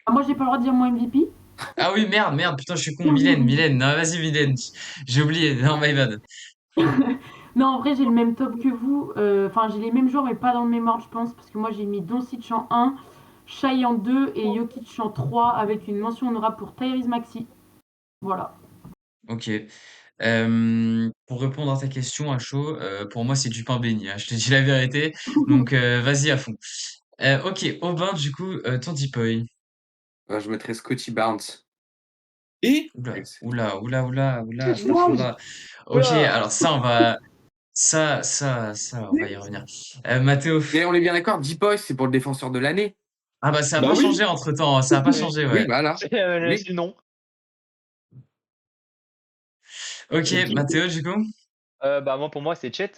Speaker 4: Ah, moi, j'ai pas le droit de dire mon MVP.
Speaker 1: Ah oui, merde, merde, putain, je suis con. Mylène. Non, vas-y, Mylène. J'ai oublié. Non, my bad.
Speaker 4: Non, en vrai, j'ai le même top que vous. Enfin, j'ai les mêmes joueurs, mais pas dans le même ordre, je pense. Parce que moi, j'ai mis Doncic en 1, Shai en 2 et Jokic en 3, avec une mention honorable pour Tyrese Maxey. Voilà.
Speaker 1: Ok. Pour répondre à ta question à chaud, pour moi, c'est du pain béni, hein, je te dis la vérité. Donc, vas-y à fond. Ok, Aubin, du coup, ton Deep Oil.
Speaker 2: Je mettrais Scotty Barnes.
Speaker 3: Et
Speaker 1: Oula,
Speaker 2: Avec ses-
Speaker 1: oula,
Speaker 4: Wow.
Speaker 1: astaghfirullah. Ok,
Speaker 5: Oula!
Speaker 1: alors ça, on va, on va y revenir. Mathéo.
Speaker 2: Mais on est bien d'accord, Deep Boy, c'est pour le défenseur de l'année.
Speaker 1: Ah bah ça a
Speaker 3: bah
Speaker 1: pas
Speaker 3: oui,
Speaker 1: changé entre-temps, hein, ça a pas
Speaker 5: Oui,
Speaker 1: changé,
Speaker 2: Oui,
Speaker 1: ouais.
Speaker 2: voilà. Oui.
Speaker 5: c'est non.
Speaker 1: Ok, Mathéo, du coup.
Speaker 5: Bah, moi, pour moi, c'est Chet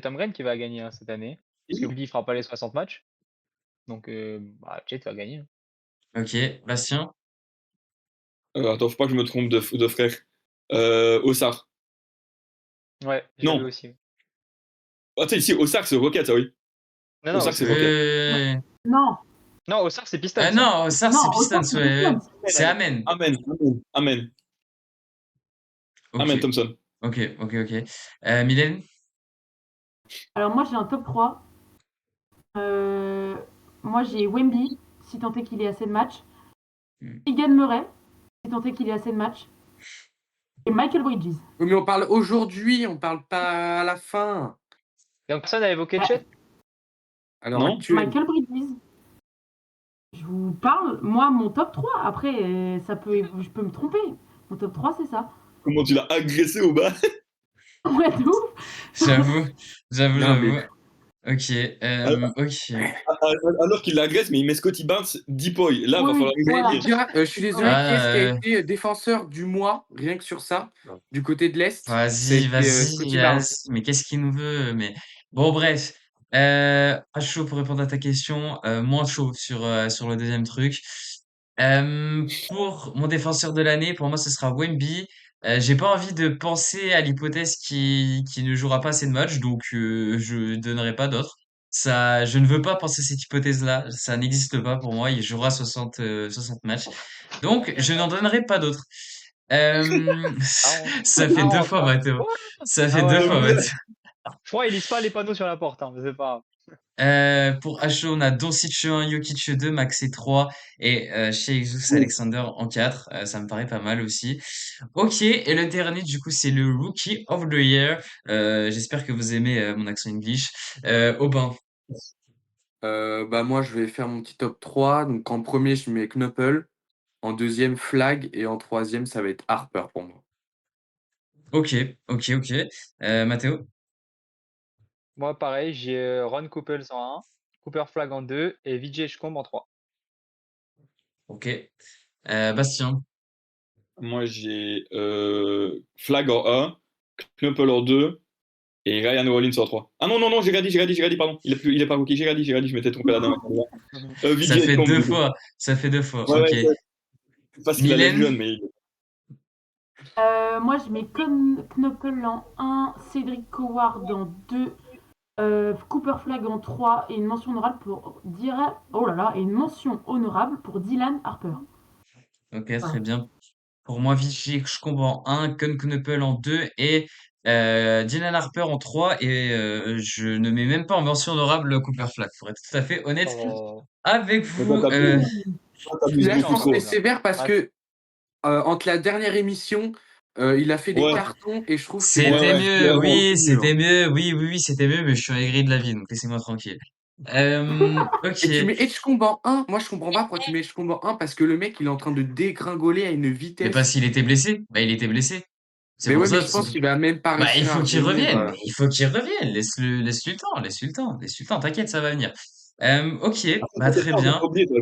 Speaker 5: Holmgren qui va gagner hein, cette année. Parce que Rudy fera pas les 60 matchs. Donc, bah, Chet va gagner.
Speaker 1: Ok, Bastien.
Speaker 3: attends, faut pas que je me trompe de frère. Ossar.
Speaker 5: Ouais, je l'avais
Speaker 3: Non,
Speaker 5: aussi.
Speaker 3: attends, ici, Ossar, c'est Rocket, ça oui.
Speaker 5: Non, non,
Speaker 3: Ossar, c'est
Speaker 5: Oscar.
Speaker 3: Rocket.
Speaker 4: Non,
Speaker 5: Non, Oscar, c'est Pistons.
Speaker 1: Ah
Speaker 5: Hein.
Speaker 1: non, ça
Speaker 4: non,
Speaker 1: c'est
Speaker 4: au
Speaker 1: Pistons,
Speaker 4: top, c'est
Speaker 1: ouais.
Speaker 4: Pistons.
Speaker 1: C'est Amen.
Speaker 3: Amen, amen, amen.
Speaker 1: Ok,
Speaker 3: Amen, Thompson.
Speaker 1: ok. Mylène.
Speaker 4: Alors, moi, j'ai un top 3. Euh, moi, j'ai Wemby, si tant est qu'il ait assez de matchs. Keegan Murray, si tant est qu'il ait assez de matchs. Et Michael Bridges.
Speaker 2: Oui, mais on parle aujourd'hui, on parle pas à la fin.
Speaker 5: Donc, personne n'a évoqué
Speaker 4: Bah,
Speaker 5: Chet?
Speaker 2: À l'heure
Speaker 3: Non?
Speaker 2: actuelle.
Speaker 4: Michael Bridges. Je vous parle, moi, mon top 3. Après, je peux me tromper. Mon top 3, c'est ça.
Speaker 3: Comment tu l'as agressé au bas?
Speaker 4: Ouais, de ouf.
Speaker 1: J'avoue,
Speaker 2: Non, mais
Speaker 1: j'avoue. Ok, ok.
Speaker 3: Alors qu'il l'agresse, mais il met Scotty Barnes, Deepoy. Là, va
Speaker 4: Oui,
Speaker 3: falloir
Speaker 2: mais
Speaker 4: voilà.
Speaker 2: les
Speaker 3: m'expliquer.
Speaker 2: gars, je suis désolé,
Speaker 4: Ouais.
Speaker 2: qui est-ce qui a
Speaker 1: Ah,
Speaker 2: été défenseur du mois, rien que sur ça, du côté de l'Est? Ça a
Speaker 1: vas-y,
Speaker 2: été
Speaker 1: vas-y,
Speaker 2: Scotty Barnes.
Speaker 1: mais qu'est-ce qu'il nous veut? Mais bon, bref. Pas chaud pour répondre à ta question, moins chaud sur le deuxième truc. Pour mon défenseur de l'année, pour moi, ce sera Wemby. J'ai pas envie de penser à l'hypothèse qui ne jouera pas assez de matchs, donc je donnerai pas d'autres. Ça, je ne veux pas penser cette hypothèse-là. Ça n'existe pas pour moi. Il jouera 60 matchs. Donc, je n'en donnerai pas d'autres. Euh,
Speaker 5: Ah, on...
Speaker 1: ça fait
Speaker 5: ah,
Speaker 1: deux
Speaker 5: on
Speaker 1: fois,
Speaker 5: croit.
Speaker 1: Mathéo.
Speaker 5: Quoi?
Speaker 1: Ça fait
Speaker 5: Ah
Speaker 1: deux
Speaker 5: ouais,
Speaker 1: fois,
Speaker 5: non.
Speaker 3: J'avoue, là,
Speaker 1: Mathéo.
Speaker 5: Je crois qu'ils lisent pas les panneaux sur la porte, hein, mais c'est pas grave.
Speaker 1: Pour HO, on a Doncic 1, Jokic 2, Maxey 3 et Shai Jesus
Speaker 3: oui.
Speaker 1: Alexander en 4. Ça me paraît pas mal aussi. Ok, et le dernier, du coup, c'est le Rookie of the Year. J'espère que vous aimez mon accent English. Aubin.
Speaker 2: Bah moi, je vais faire mon petit top 3. Donc en premier, je mets Knuppel. En deuxième, Flag. Et en troisième, ça va être Harper pour moi.
Speaker 1: Ok. Mathéo.
Speaker 5: Moi, pareil, j'ai Ron Couples en 1, Cooper Flag en 2 et Vijay Shkomb en 3.
Speaker 1: Ok. Bastien.
Speaker 3: Moi, j'ai Flag en 1, Knuppel en 2 et Ryan Rollins en 3. Ah non, non, non, j'ai radis, pardon. Il est pas rookie, j'ai radis, je m'étais trompé la dernière fois.
Speaker 1: Ça
Speaker 3: Vijay
Speaker 1: fait
Speaker 3: Combe,
Speaker 1: deux
Speaker 3: du coup.
Speaker 1: fois. Ça fait deux fois.
Speaker 3: Ouais,
Speaker 1: Ok.
Speaker 3: ouais, c'est parce qu'il a l'air
Speaker 1: Mylène.
Speaker 3: jeune, mais.
Speaker 4: Moi, je mets Knoppel en 1, Cédric Howard en 2, Cooper Flag en 3 et une mention honorable pour et une mention honorable pour Dylan Harper.
Speaker 1: Ok,
Speaker 4: Voilà.
Speaker 1: très bien. Pour moi, Vichy Shkombo en 1, Knuppel en 2 et Dylan Harper en 3. Et je ne mets même pas en mention honorable Cooper Flag, pour être tout à fait honnête
Speaker 5: Oh,
Speaker 1: avec
Speaker 3: Mais toi,
Speaker 1: vous.
Speaker 3: t'abuses. Toi, t'abuses
Speaker 2: Là, je
Speaker 3: beaucoup
Speaker 2: pense
Speaker 5: méchant,
Speaker 2: que
Speaker 3: trop.
Speaker 2: c'est sévère parce
Speaker 5: bref.
Speaker 2: que entre la dernière émission, il a fait des
Speaker 3: Ouais,
Speaker 2: cartons et je trouve que
Speaker 3: ouais,
Speaker 1: C'était
Speaker 3: ouais,
Speaker 1: mieux,
Speaker 3: clairement.
Speaker 1: oui,
Speaker 2: continue, hein.
Speaker 1: c'était mieux, oui, c'était mieux, mais je suis aigri de la vie, donc laissez-moi tranquille. Ok.
Speaker 2: Et tu mets Edgecombe en 1. Moi, je comprends pas pourquoi tu mets Edgecombe en 1 parce que le mec, il est en train de dégringoler à une
Speaker 1: Mais parce
Speaker 2: vitesse.
Speaker 1: qu'il était blessé. Bah, il était blessé. C'est
Speaker 2: Mais
Speaker 1: pour
Speaker 2: ouais, mais
Speaker 1: ça.
Speaker 2: je pense qu'il va même pas
Speaker 1: Bah, il
Speaker 2: réussir à
Speaker 1: faut qu'il
Speaker 2: revenir.
Speaker 1: revienne. Mais il faut qu'il revienne. Laisse-lui le temps. Laisse-lui le temps. T'inquiète, ça va venir. Ok.
Speaker 3: Après,
Speaker 1: Bah,
Speaker 3: t'inquiète
Speaker 1: très
Speaker 3: pas, on va pas
Speaker 1: bien.
Speaker 3: oublier, toi,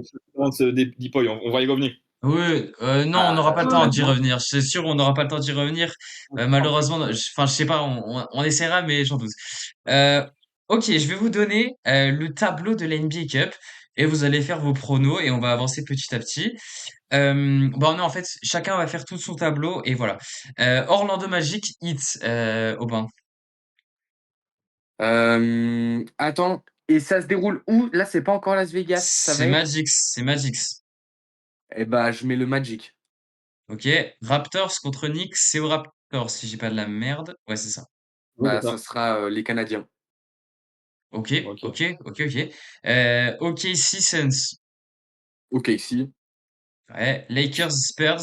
Speaker 3: Deepoy, on va y revenir.
Speaker 1: Oui, non, on n'aura
Speaker 2: Ah,
Speaker 1: pas le
Speaker 4: Ouais,
Speaker 1: temps
Speaker 4: ouais,
Speaker 1: d'y
Speaker 4: non.
Speaker 1: revenir. C'est sûr, on n'aura pas le temps d'y revenir. Malheureusement, enfin, je sais pas, on essaiera, mais j'en doute. Euh, ok, je vais vous donner le tableau de la NBA Cup et vous allez faire vos pronos et on va avancer petit à petit. Bon, non, en fait, chacun va faire tout son tableau et voilà. Orlando Magic, Heat, Aubin.
Speaker 2: Attends, et ça se déroule où? Là, c'est pas encore Las Vegas. Ça va
Speaker 1: C'est
Speaker 2: être?
Speaker 1: Magic, c'est Magic.
Speaker 2: Eh bah, je mets le Magic.
Speaker 1: Ok, Raptors contre Knicks, c'est au Raptors, si j'ai pas de la merde. Ouais, c'est ça.
Speaker 3: Ouais,
Speaker 2: Bah,
Speaker 3: c'est
Speaker 2: ça
Speaker 3: ça.
Speaker 2: sera les Canadiens.
Speaker 1: Ok,
Speaker 3: Ok.
Speaker 1: ok, ok, ok. OKC Suns.
Speaker 2: Ok, ici.
Speaker 1: Ouais, Lakers Spurs.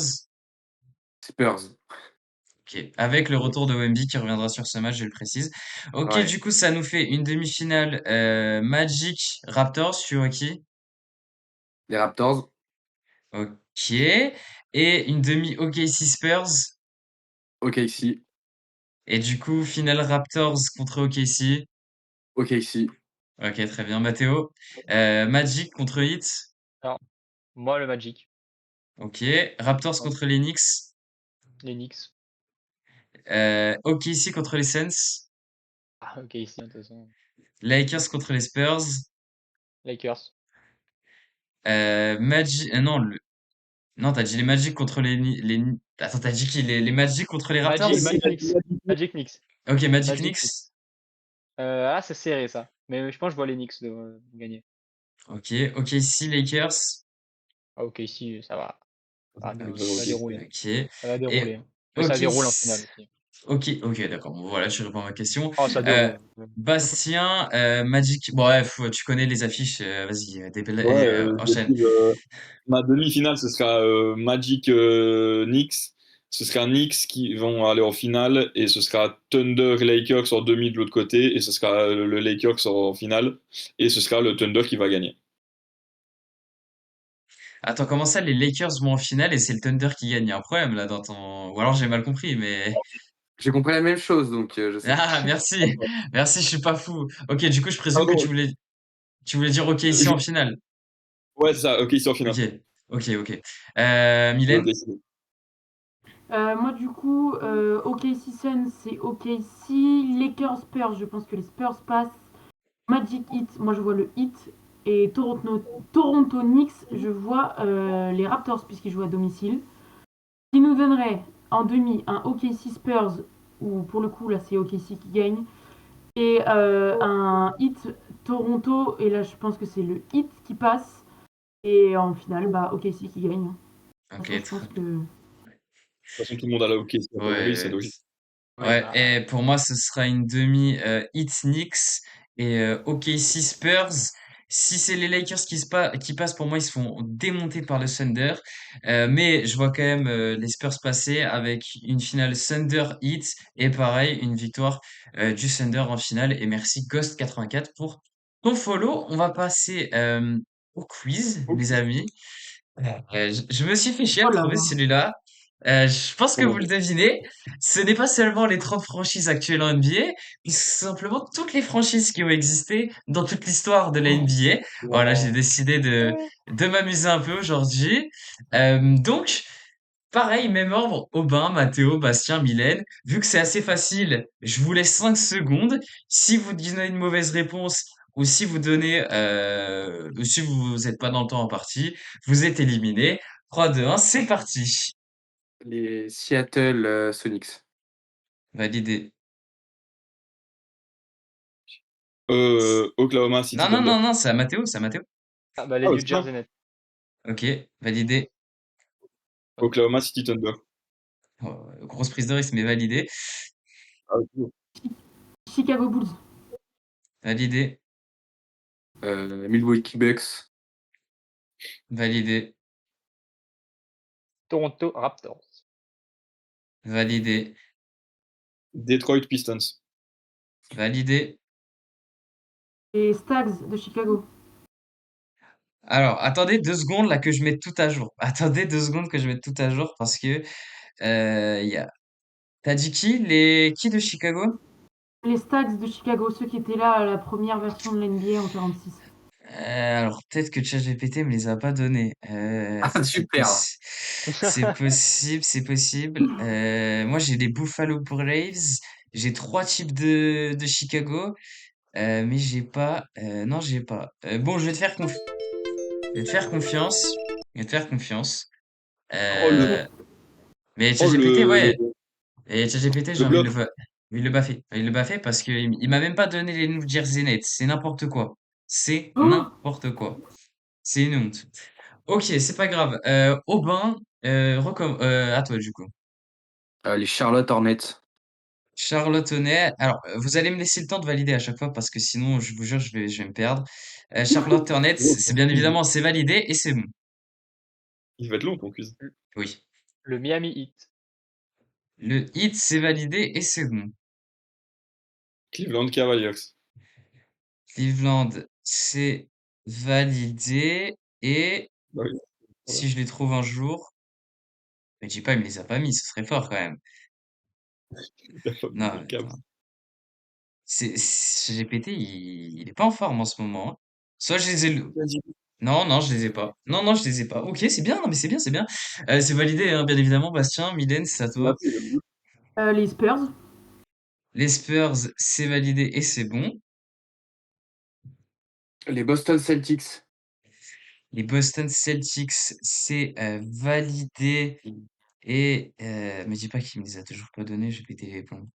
Speaker 2: Spurs.
Speaker 1: Ok, avec le retour de Wemby qui reviendra sur ce match, je le précise. Ok,
Speaker 2: Ouais.
Speaker 1: du coup, ça nous fait une demi-finale Magic Raptors, tu vois qui?
Speaker 2: Les Raptors.
Speaker 1: Ok. Et une demi OKC Spurs.
Speaker 2: Ok, ici.
Speaker 1: Et du coup, finale Raptors contre OKC.
Speaker 2: Ok, ici.
Speaker 1: Ok, très bien. Mathéo. Magic contre Heat.
Speaker 5: Alors, moi, le Magic,
Speaker 1: Ok. Raptors contre les Knicks.
Speaker 5: les Knicks.
Speaker 1: OKC contre les Suns.
Speaker 5: Ah, ok, ici, de toute façon.
Speaker 1: Lakers contre les Spurs.
Speaker 5: Lakers.
Speaker 1: Magic. Non, non, t'as dit les Magic contre Attends, t'as dit qui? Les Magic contre les Raptors?
Speaker 5: Magic Knicks. Magic Knicks.
Speaker 1: Ok, Magic
Speaker 5: Magic Knicks.
Speaker 1: Knicks.
Speaker 5: C'est serré ça. Mais je pense que je vois les Knicks gagner.
Speaker 1: Ok, OKC Lakers.
Speaker 5: Ah, ok, ici, ça va.
Speaker 1: Ok,
Speaker 5: Ça va dérouler.
Speaker 1: ok.
Speaker 5: Ça va
Speaker 1: Et
Speaker 5: dérouler. Mais ça
Speaker 1: ok,
Speaker 5: déroule en finale aussi.
Speaker 1: ok, ok, d'accord. Bon, voilà, je réponds à ma question.
Speaker 5: Oh, ça
Speaker 1: Euh,
Speaker 5: déroule.
Speaker 1: Bastien, Magic. Bon, bref, tu connais les affiches. Vas-y,
Speaker 3: Ouais,
Speaker 1: enchaîne.
Speaker 3: ma demi-finale, ce sera Magic Knicks. Ce sera Knicks qui vont aller en finale et ce sera Thunder Lakers en demi de l'autre côté et ce sera le Lakers en finale et ce sera le Thunder qui va gagner.
Speaker 1: Attends, comment ça, les Lakers vont en finale et c'est le Thunder qui gagne? Il y a un problème là dans ton. Ou alors j'ai mal compris, mais.
Speaker 2: J'ai compris la même chose, donc je sais pas.
Speaker 1: Ah, merci. Merci, je suis pas fou. Ok, du coup, je présume que
Speaker 3: Pardon,
Speaker 1: tu voulais dire OK ici en finale.
Speaker 3: ouais, c'est ça, ok, ils sont en
Speaker 1: Ok,
Speaker 3: finale.
Speaker 1: ok, ok.
Speaker 3: Et
Speaker 1: Mylène?
Speaker 3: ok, c'est bon.
Speaker 4: Moi, du coup, OKC Suns, c'est OKC. Lakers Spurs, je pense que les Spurs passent. Magic Heat, moi je vois le Heat. Et Toronto Knicks, je vois les Raptors puisqu'ils jouent à domicile. Qui nous donnerait en demi un OKC Spurs, où pour le coup là c'est OKC qui gagne. Et un Heat Toronto, et là je pense que c'est le Heat qui passe. Et en finale, bah OKC qui gagne. De toute
Speaker 1: Ok,
Speaker 4: façon, je pense
Speaker 1: très.
Speaker 4: que.
Speaker 3: De toute façon, tout le monde a la ok, a priori, c'est
Speaker 1: Ouais,
Speaker 3: logique.
Speaker 5: Oui,
Speaker 1: ouais.
Speaker 5: bah.
Speaker 1: Et pour moi, ce sera une demi Heat Knicks et OKC Spurs. Si c'est les Lakers qui passent, pour moi, ils se font démonter par le Thunder. Mais je vois quand même les Spurs passer avec une finale Thunder Heat et pareil, une victoire du Thunder en finale. Et merci Ghost84 pour ton follow. On va passer au quiz, les amis. Je me suis fait chier à
Speaker 4: Oh
Speaker 1: le
Speaker 4: là
Speaker 1: trouver
Speaker 4: là.
Speaker 1: celui-là. Je pense que vous
Speaker 3: Comment
Speaker 1: le devinez. Ce n'est pas seulement les 30 franchises actuelles en NBA, mais c'est simplement toutes les franchises qui ont existé dans toute l'histoire de la NBA. Voilà, j'ai
Speaker 3: wow.
Speaker 1: décidé de m'amuser un peu aujourd'hui. Donc, pareil, même ordre, Aubin, Mathéo, Bastien, Mylène. Vu que c'est assez facile, je vous laisse 5 secondes. Si vous donnez une mauvaise réponse ou si vous donnez, ou si vous n'êtes pas dans le temps en partie, vous êtes éliminé. 3, 2, 1, c'est parti.
Speaker 2: Les Seattle Sonics.
Speaker 1: Validé.
Speaker 3: Oklahoma City
Speaker 1: Non, non,
Speaker 3: Thunder.
Speaker 1: non, non, c'est à Mathéo, c'est à Mathéo.
Speaker 5: Ah, bah, les
Speaker 3: Ah, ouais,
Speaker 5: New
Speaker 3: c'est ça.
Speaker 5: Jersey Nets.
Speaker 1: Ok, validé.
Speaker 3: Oklahoma City Thunder.
Speaker 1: Oh, grosse prise de risque, mais validé.
Speaker 3: Ah, ok.
Speaker 4: Chicago Bulls.
Speaker 1: Validé.
Speaker 2: Milwaukee Bucks.
Speaker 1: Validé.
Speaker 5: Toronto Raptors.
Speaker 1: Validé.
Speaker 3: Detroit Pistons.
Speaker 1: Validé.
Speaker 4: Et Stags de Chicago.
Speaker 1: Alors, attendez 2 secondes là que je mette tout à jour. Attendez 2 secondes que je mette tout à jour parce que il y a. T'as dit qui? Qui de Chicago?
Speaker 4: Les Stags de Chicago, ceux qui étaient là à la première version de l'NBA en 46.
Speaker 1: Alors peut-être que ChatGPT me les a pas donnés.
Speaker 2: Ah, super.
Speaker 1: C'est possible, c'est possible. Moi, j'ai les Buffalo Braves. J'ai trois types de Chicago, mais j'ai pas. Non, j'ai pas. Bon, je vais te faire confiance. Je vais te faire confiance.
Speaker 3: Oh, le,
Speaker 1: Euh, mais
Speaker 3: oh,
Speaker 1: ChatGPT, ouais.
Speaker 3: le,
Speaker 1: Et ChatGPT, j'ai
Speaker 3: le
Speaker 1: envie de le
Speaker 3: bluff.
Speaker 1: faire. Il l'a pas fait. Il l'a pas fait parce que il m'a même pas donné les New Jersey Nets. C'est n'importe quoi. C'est
Speaker 4: Oh,
Speaker 1: n'importe quoi. C'est une honte. Ok, c'est pas grave. Aubin, à toi du coup.
Speaker 2: Les Charlotte Hornets.
Speaker 1: Charlotte Hornets. Alors, vous allez me laisser le temps de valider à chaque fois parce que sinon, je vous jure, je vais me perdre. Charlotte Hornets,
Speaker 3: Gros,
Speaker 1: c'est bien évidemment, c'est validé et c'est bon.
Speaker 3: il va être long ton quiz.
Speaker 1: Oui.
Speaker 5: Le Miami Heat.
Speaker 1: Le hit, c'est validé et c'est bon.
Speaker 3: Cleveland Cavaliers.
Speaker 1: Cleveland, c'est validé et
Speaker 3: Bah oui, voilà.
Speaker 1: si je les trouve un jour, mais je dis pas, il me les a pas mis, ce serait fort quand même.
Speaker 3: T'as pas mis
Speaker 1: Non,
Speaker 3: les Cavs.
Speaker 1: attends. GPT, il est pas en forme en ce moment, hein. Soit je les ai,
Speaker 3: Vas-y.
Speaker 1: non, non, je les ai pas. Non, non, je les ai pas. Ok, c'est bien, non, mais c'est bien, c'est bien. C'est validé, hein, bien évidemment, Bastien, Mylène, c'est à
Speaker 3: On l'a
Speaker 1: toi.
Speaker 3: fait, le
Speaker 4: les Spurs.
Speaker 1: Les Spurs, c'est validé et c'est bon.
Speaker 2: Les Boston Celtics.
Speaker 1: Les Boston Celtics, c'est validé et me dis pas qu'il me les a toujours pas donnés, je vais péter les plombs.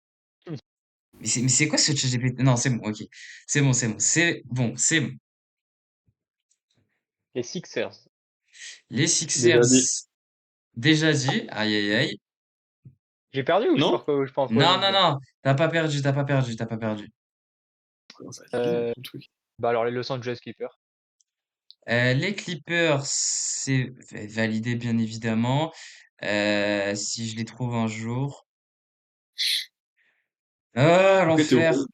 Speaker 1: Mais c'est quoi ce ChatGPT? Non, c'est bon, ok. C'est bon, c'est bon, c'est bon, c'est bon.
Speaker 5: Les Sixers.
Speaker 1: Les
Speaker 3: Déjà dit.
Speaker 1: Sixers, déjà dit. Aïe, aïe, aïe.
Speaker 5: J'ai perdu ou
Speaker 3: Non?
Speaker 5: je peux en trouver
Speaker 1: Non,
Speaker 5: une
Speaker 1: non,
Speaker 5: autre?
Speaker 1: non. T'as pas perdu, t'as pas perdu, t'as pas perdu.
Speaker 3: Comment ça va être long
Speaker 5: Euh,
Speaker 3: ton truc.
Speaker 5: Bah alors les Los Angeles Clippers.
Speaker 1: Les Clippers, c'est validé, bien évidemment. Si je les trouve un jour. Ah,
Speaker 3: Après, t'es au
Speaker 1: l'enfer.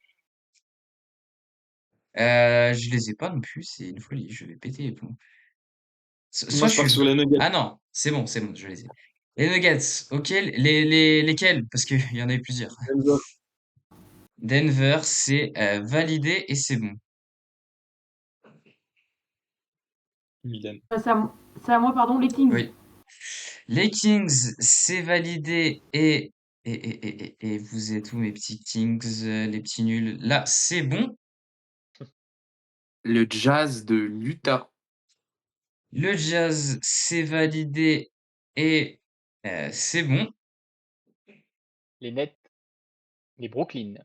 Speaker 1: Je les ai pas non plus, c'est une folie. Je vais péter les plombs.
Speaker 3: Moi,
Speaker 1: Soit je
Speaker 3: je pars
Speaker 1: suis.
Speaker 3: sur les Nuggets.
Speaker 1: Ah non, c'est bon, je les ai. Les Nuggets, ok. Lesquels? Parce qu'il y en avait plusieurs.
Speaker 3: Denver,
Speaker 1: Denver, c'est validé et c'est bon.
Speaker 3: Milan.
Speaker 4: C'est à moi, pardon, les Kings.
Speaker 1: Oui. Les Kings, c'est validé et vous êtes où mes petits Kings, les petits nuls? Là, c'est bon.
Speaker 2: Le Jazz de l'Utah.
Speaker 1: Le Jazz, c'est validé et c'est bon.
Speaker 5: Les Nets. Les Brooklyn.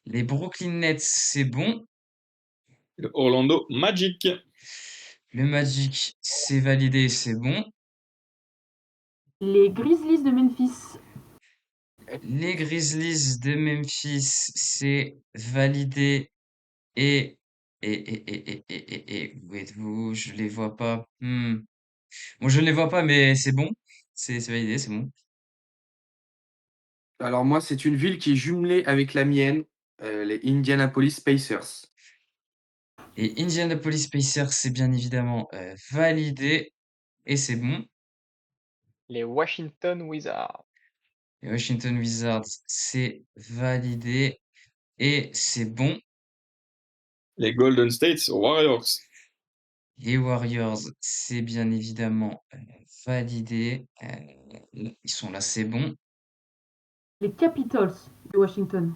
Speaker 1: Les Brooklyn Nets, c'est bon.
Speaker 3: Le Orlando Magic.
Speaker 1: Le Magic, c'est validé, c'est bon.
Speaker 4: Les Grizzlies de Memphis.
Speaker 1: Les Grizzlies de Memphis, c'est validé et où êtes-vous? Je les vois pas. Bon, je ne les vois pas, mais c'est bon. C'est validé, c'est bon.
Speaker 2: Alors moi, c'est une ville qui est jumelée avec la mienne, les Indianapolis Pacers.
Speaker 1: Et Indianapolis Pacers, c'est bien évidemment validé et c'est bon.
Speaker 5: Les Washington Wizards.
Speaker 1: Les Washington Wizards, c'est validé et c'est bon.
Speaker 3: Les Golden State Warriors.
Speaker 1: Les Warriors, c'est bien évidemment validé. Ils sont là, c'est bon.
Speaker 4: Les Capitals de Washington.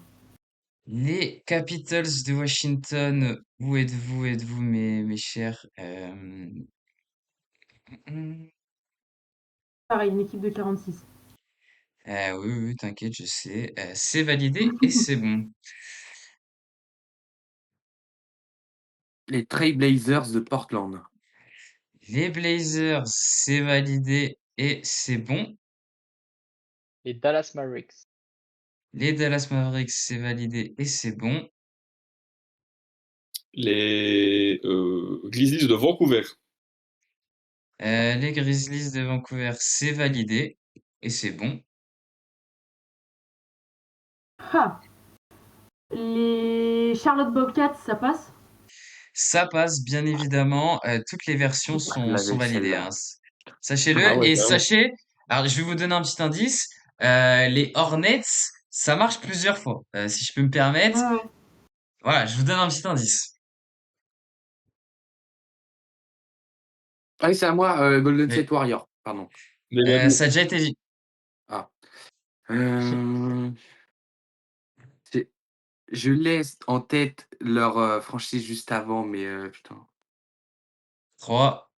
Speaker 1: Les Capitals de Washington, où êtes-vous, mes chers? Hmm,
Speaker 4: Pareil, une équipe de 46.
Speaker 1: oui, oui, t'inquiète, je sais. C'est validé et c'est bon.
Speaker 2: Les Trail Blazers de Portland.
Speaker 1: Les Blazers, c'est validé et c'est bon.
Speaker 5: Les Dallas Mavericks.
Speaker 1: Les Dallas Mavericks, c'est validé et c'est bon.
Speaker 3: Les Grizzlies de Vancouver.
Speaker 1: Les Grizzlies de Vancouver, c'est validé et c'est bon.
Speaker 4: Ha! Les Charlotte Bobcats, ça passe?
Speaker 1: Ça passe, bien évidemment. Toutes les versions
Speaker 2: Je
Speaker 1: sont
Speaker 2: l'avais
Speaker 1: validées, hein.
Speaker 2: celle-là.
Speaker 3: Ah
Speaker 1: Sachez-le.
Speaker 3: ouais,
Speaker 1: Et
Speaker 3: carrément.
Speaker 1: sachez, alors je vais vous donner un petit indice. Les Hornets, ça marche plusieurs fois. Si je peux me permettre.
Speaker 4: Ouais, ouais.
Speaker 1: Voilà, je vous donne un petit indice.
Speaker 2: Allez, c'est à moi, Golden
Speaker 1: Oui.
Speaker 2: State Warriors, pardon.
Speaker 3: Mais vas-y.
Speaker 1: Ça a déjà été dit.
Speaker 2: Ah. C'est je laisse en tête leur, franchise juste avant, mais putain.
Speaker 1: 3,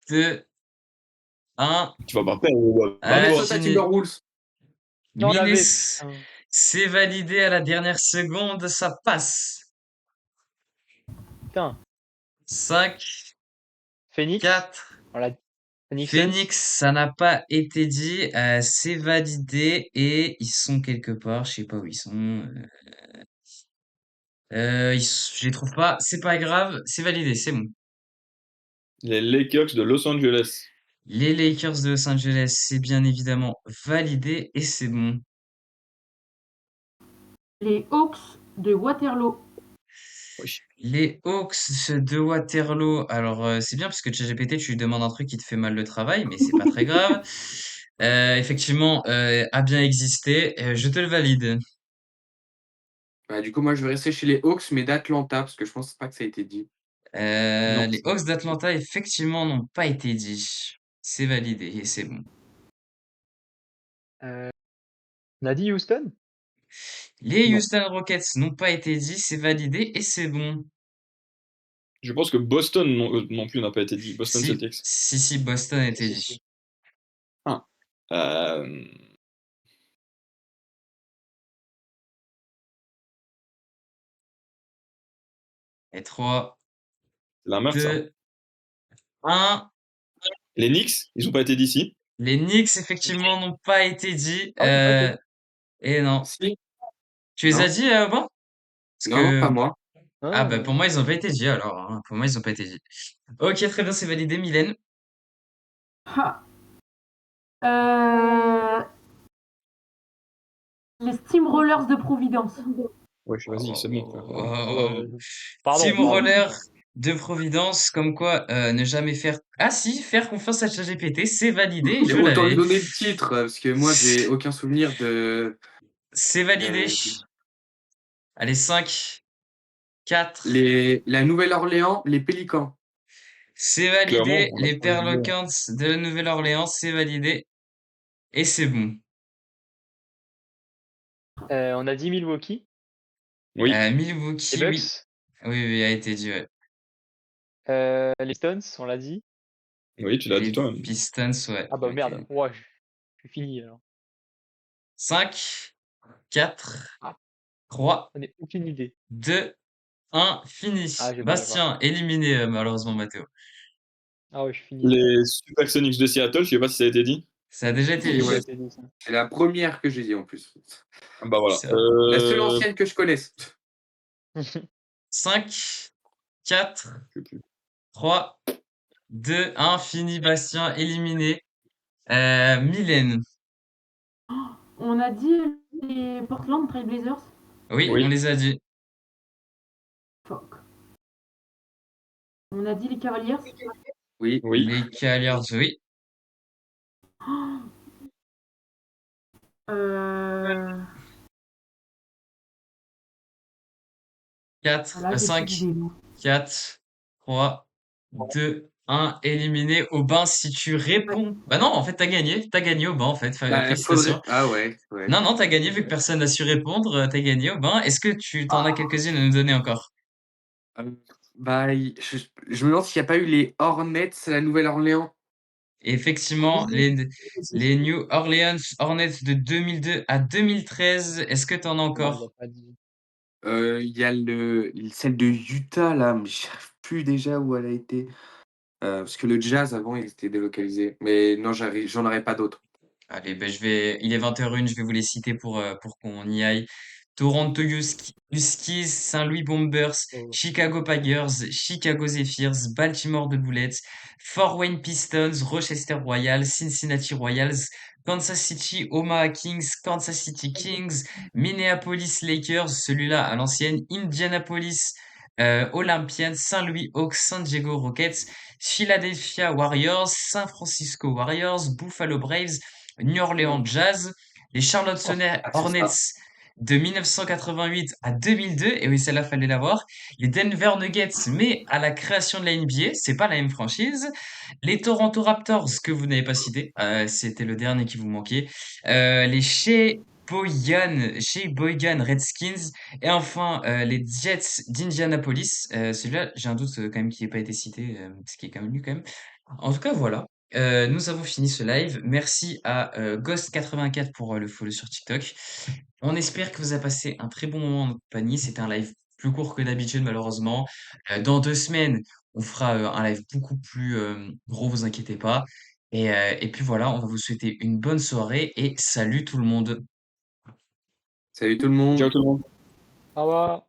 Speaker 1: 2, 1.
Speaker 3: Tu vas pas perdre, bats-toi.
Speaker 2: Minnesota
Speaker 1: Fini.
Speaker 2: Timberwolves.
Speaker 5: On l'avait,
Speaker 1: Minis,
Speaker 5: putain.
Speaker 1: c'est validé à la dernière seconde, ça passe.
Speaker 5: Putain.
Speaker 1: 5,
Speaker 5: Phoenix.
Speaker 1: 4.
Speaker 5: On l'a Phoenix Suns.
Speaker 1: Phoenix, ça n'a pas été dit, c'est validé et ils sont quelque part, je sais pas où ils sont. Je les trouve pas, c'est pas grave, c'est validé, c'est bon.
Speaker 3: Les Lakers de Los Angeles.
Speaker 1: Les Lakers de Los Angeles, c'est bien évidemment validé et c'est bon.
Speaker 4: Les Hawks de Waterloo.
Speaker 3: Oui.
Speaker 1: Les Hawks de Waterloo, alors c'est bien parce que ChatGPT, tu lui demandes un truc qui te fait mal le travail, mais c'est pas très grave. Effectivement, a bien existé, je te le valide.
Speaker 2: Bah, du coup, moi, je vais rester chez les Hawks, mais d'Atlanta, parce que je pense pas que ça a été dit.
Speaker 3: Non.
Speaker 1: Les Hawks d'Atlanta, effectivement, n'ont pas été dits. C'est validé et c'est bon.
Speaker 5: On a dit Houston.
Speaker 1: Les
Speaker 3: Non.
Speaker 1: Houston Rockets n'ont pas été dits, c'est validé et c'est bon.
Speaker 3: Je pense que Boston non plus n'a pas été dit. Boston
Speaker 1: Si,
Speaker 3: Celtics.
Speaker 1: si, Boston a été
Speaker 5: Si,
Speaker 1: dit.
Speaker 5: si.
Speaker 3: Ah. Euh,
Speaker 1: Et 3,
Speaker 3: la merde, ça.
Speaker 1: 2, 1.
Speaker 3: Les Knicks, ils ont pas été d'ici.
Speaker 1: Les Knicks, effectivement, n'ont pas été dits.
Speaker 5: Ah, j'ai pas été.
Speaker 1: Et non.
Speaker 2: Si?
Speaker 1: Tu les as
Speaker 2: Non?
Speaker 1: dit, bon? Parce
Speaker 2: Non, non, pas
Speaker 1: que,
Speaker 2: moi.
Speaker 1: ah, bah, pour
Speaker 5: Ah.
Speaker 1: moi, ils ont pas été dit, alors, hein. Pour moi, ils ont pas été dit. Ok, très bien, c'est validé, Mylène.
Speaker 4: Ha. Les Steamrollers de Providence.
Speaker 3: Ouais, vas-y, c'est bon. Frère.
Speaker 1: Oh.
Speaker 5: Pardon,
Speaker 1: Steamroller de Providence, comme quoi, ne jamais faire, ah si, faire confiance à ChatGPT, c'est validé,
Speaker 2: Mais
Speaker 1: je
Speaker 2: autant lui
Speaker 1: l'avais.
Speaker 2: donner le titre, parce que moi, j'ai aucun souvenir de,
Speaker 1: C'est validé.
Speaker 2: euh,
Speaker 1: Allez, 5, 4.
Speaker 2: la Nouvelle-Orléans, les Pélicans.
Speaker 1: C'est
Speaker 3: Clairement,
Speaker 1: validé.
Speaker 3: on a
Speaker 1: Les
Speaker 3: pas oublié.
Speaker 1: Pelicans de la Nouvelle-Orléans, c'est validé. Et c'est bon.
Speaker 5: on a dit Milwaukee.
Speaker 3: Oui,
Speaker 5: Les
Speaker 1: Milwaukee, oui.
Speaker 5: Bucks.
Speaker 1: Oui, oui, a été dit, ouais.
Speaker 5: Les Stones, on l'a dit.
Speaker 3: oui, tu l'as dit
Speaker 1: Les
Speaker 3: toi-même.
Speaker 1: Pistons, ouais.
Speaker 5: Ah bah
Speaker 1: Ok.
Speaker 5: merde. Ouais, je suis fini alors.
Speaker 1: 5, 4,
Speaker 5: Ah,
Speaker 1: 3,
Speaker 5: j'en ai aucune idée.
Speaker 1: 2, 1, fini.
Speaker 5: Ah, j'ai pas.
Speaker 1: Bastien, éliminé, malheureusement, Mathéo.
Speaker 5: Ah ouais, je suis fini.
Speaker 3: Les Supersonics de Seattle, je sais pas si ça a été dit.
Speaker 1: Ça a déjà été
Speaker 5: Si,
Speaker 2: Et
Speaker 1: dit.
Speaker 5: ça a
Speaker 2: ouais,
Speaker 5: été dit, ça.
Speaker 2: c'est la première que j'ai dit en plus.
Speaker 3: Ah, bah voilà.
Speaker 1: C'est
Speaker 2: La seule ancienne que je connaisse.
Speaker 1: 5, 4,
Speaker 3: Je sais plus.
Speaker 1: 3, 2, 1, fini. Bastien, éliminé. Mylène.
Speaker 4: On a dit les Portland Trail Blazers.
Speaker 1: Oui, on
Speaker 3: Oui,
Speaker 1: les a dit.
Speaker 4: Fuck. On a dit les Cavaliers.
Speaker 2: Oui.
Speaker 3: oui.
Speaker 1: Les Cavaliers, oui.
Speaker 4: Euh...
Speaker 1: 4,
Speaker 4: Voilà, j'ai plus
Speaker 1: 5,
Speaker 4: d'idées. moi.
Speaker 1: 4, 3, 2, 1, éliminé. Aubin, si tu réponds. Bah non, en fait, t'as gagné. T'as gagné, Aubin, en fait.
Speaker 2: Bah,
Speaker 1: Félicitations.
Speaker 2: faudrait. Ah ouais, ouais.
Speaker 1: Non, non, t'as gagné vu que personne n'a su répondre. T'as gagné, Aubin. Est-ce que tu t'en as quelques-unes à nous donner encore?
Speaker 2: Bah, je me demande s'il n'y a pas eu les Hornets à la Nouvelle-Orléans.
Speaker 1: Et effectivement, les New Orleans Hornets de 2002 à 2013. Est-ce que t'en as
Speaker 5: Non, il l'a
Speaker 1: encore?
Speaker 5: pas dit.
Speaker 2: Il y a celle de Utah là, mais je sais plus déjà où elle a été. Parce que le Jazz avant, il était délocalisé. Mais non, j'en aurais pas d'autres.
Speaker 1: Allez, ben il est 20h01, je vais vous les citer pour qu'on y aille. Toronto Huskies, Saint-Louis Bombers,
Speaker 5: Oh.
Speaker 1: Chicago Tigers, Chicago Zephyrs, Baltimore The Bullets, Fort Wayne Pistons, Rochester Royals, Cincinnati Royals, Kansas City Omaha Kings, Kansas City Kings, Minneapolis Lakers, celui-là à l'ancienne, Indianapolis Olympians, Saint-Louis Hawks, San Diego Rockets, Philadelphia Warriors, San Francisco Warriors, Buffalo Braves, New Orleans Jazz, les Charlotte
Speaker 2: Oh, ah, c'est ça.
Speaker 1: Hornets, de 1988 à 2002, et oui, celle-là, fallait l'avoir. Les Denver Nuggets, mais à la création de la NBA, c'est pas la même franchise. Les Toronto Raptors, que vous n'avez pas cité, c'était le dernier qui vous manquait. Les Shea Boygan Redskins, et enfin les Jets d'Indianapolis. Celui-là, j'ai un doute quand même qu'il n'ait pas été cité, ce qui est quand même lui quand même. En tout cas, voilà. Nous avons fini ce live. Merci à Ghost84 pour le follow sur TikTok. On espère que vous avez passé un très bon moment en compagnie. C'était un live plus court que d'habitude, malheureusement. Dans 2 semaines, on fera un live beaucoup plus gros, vous inquiétez pas. Et puis voilà, on va vous souhaiter une bonne soirée et salut tout le monde.
Speaker 2: Salut tout le monde.
Speaker 3: Ciao tout le monde.
Speaker 5: Au revoir.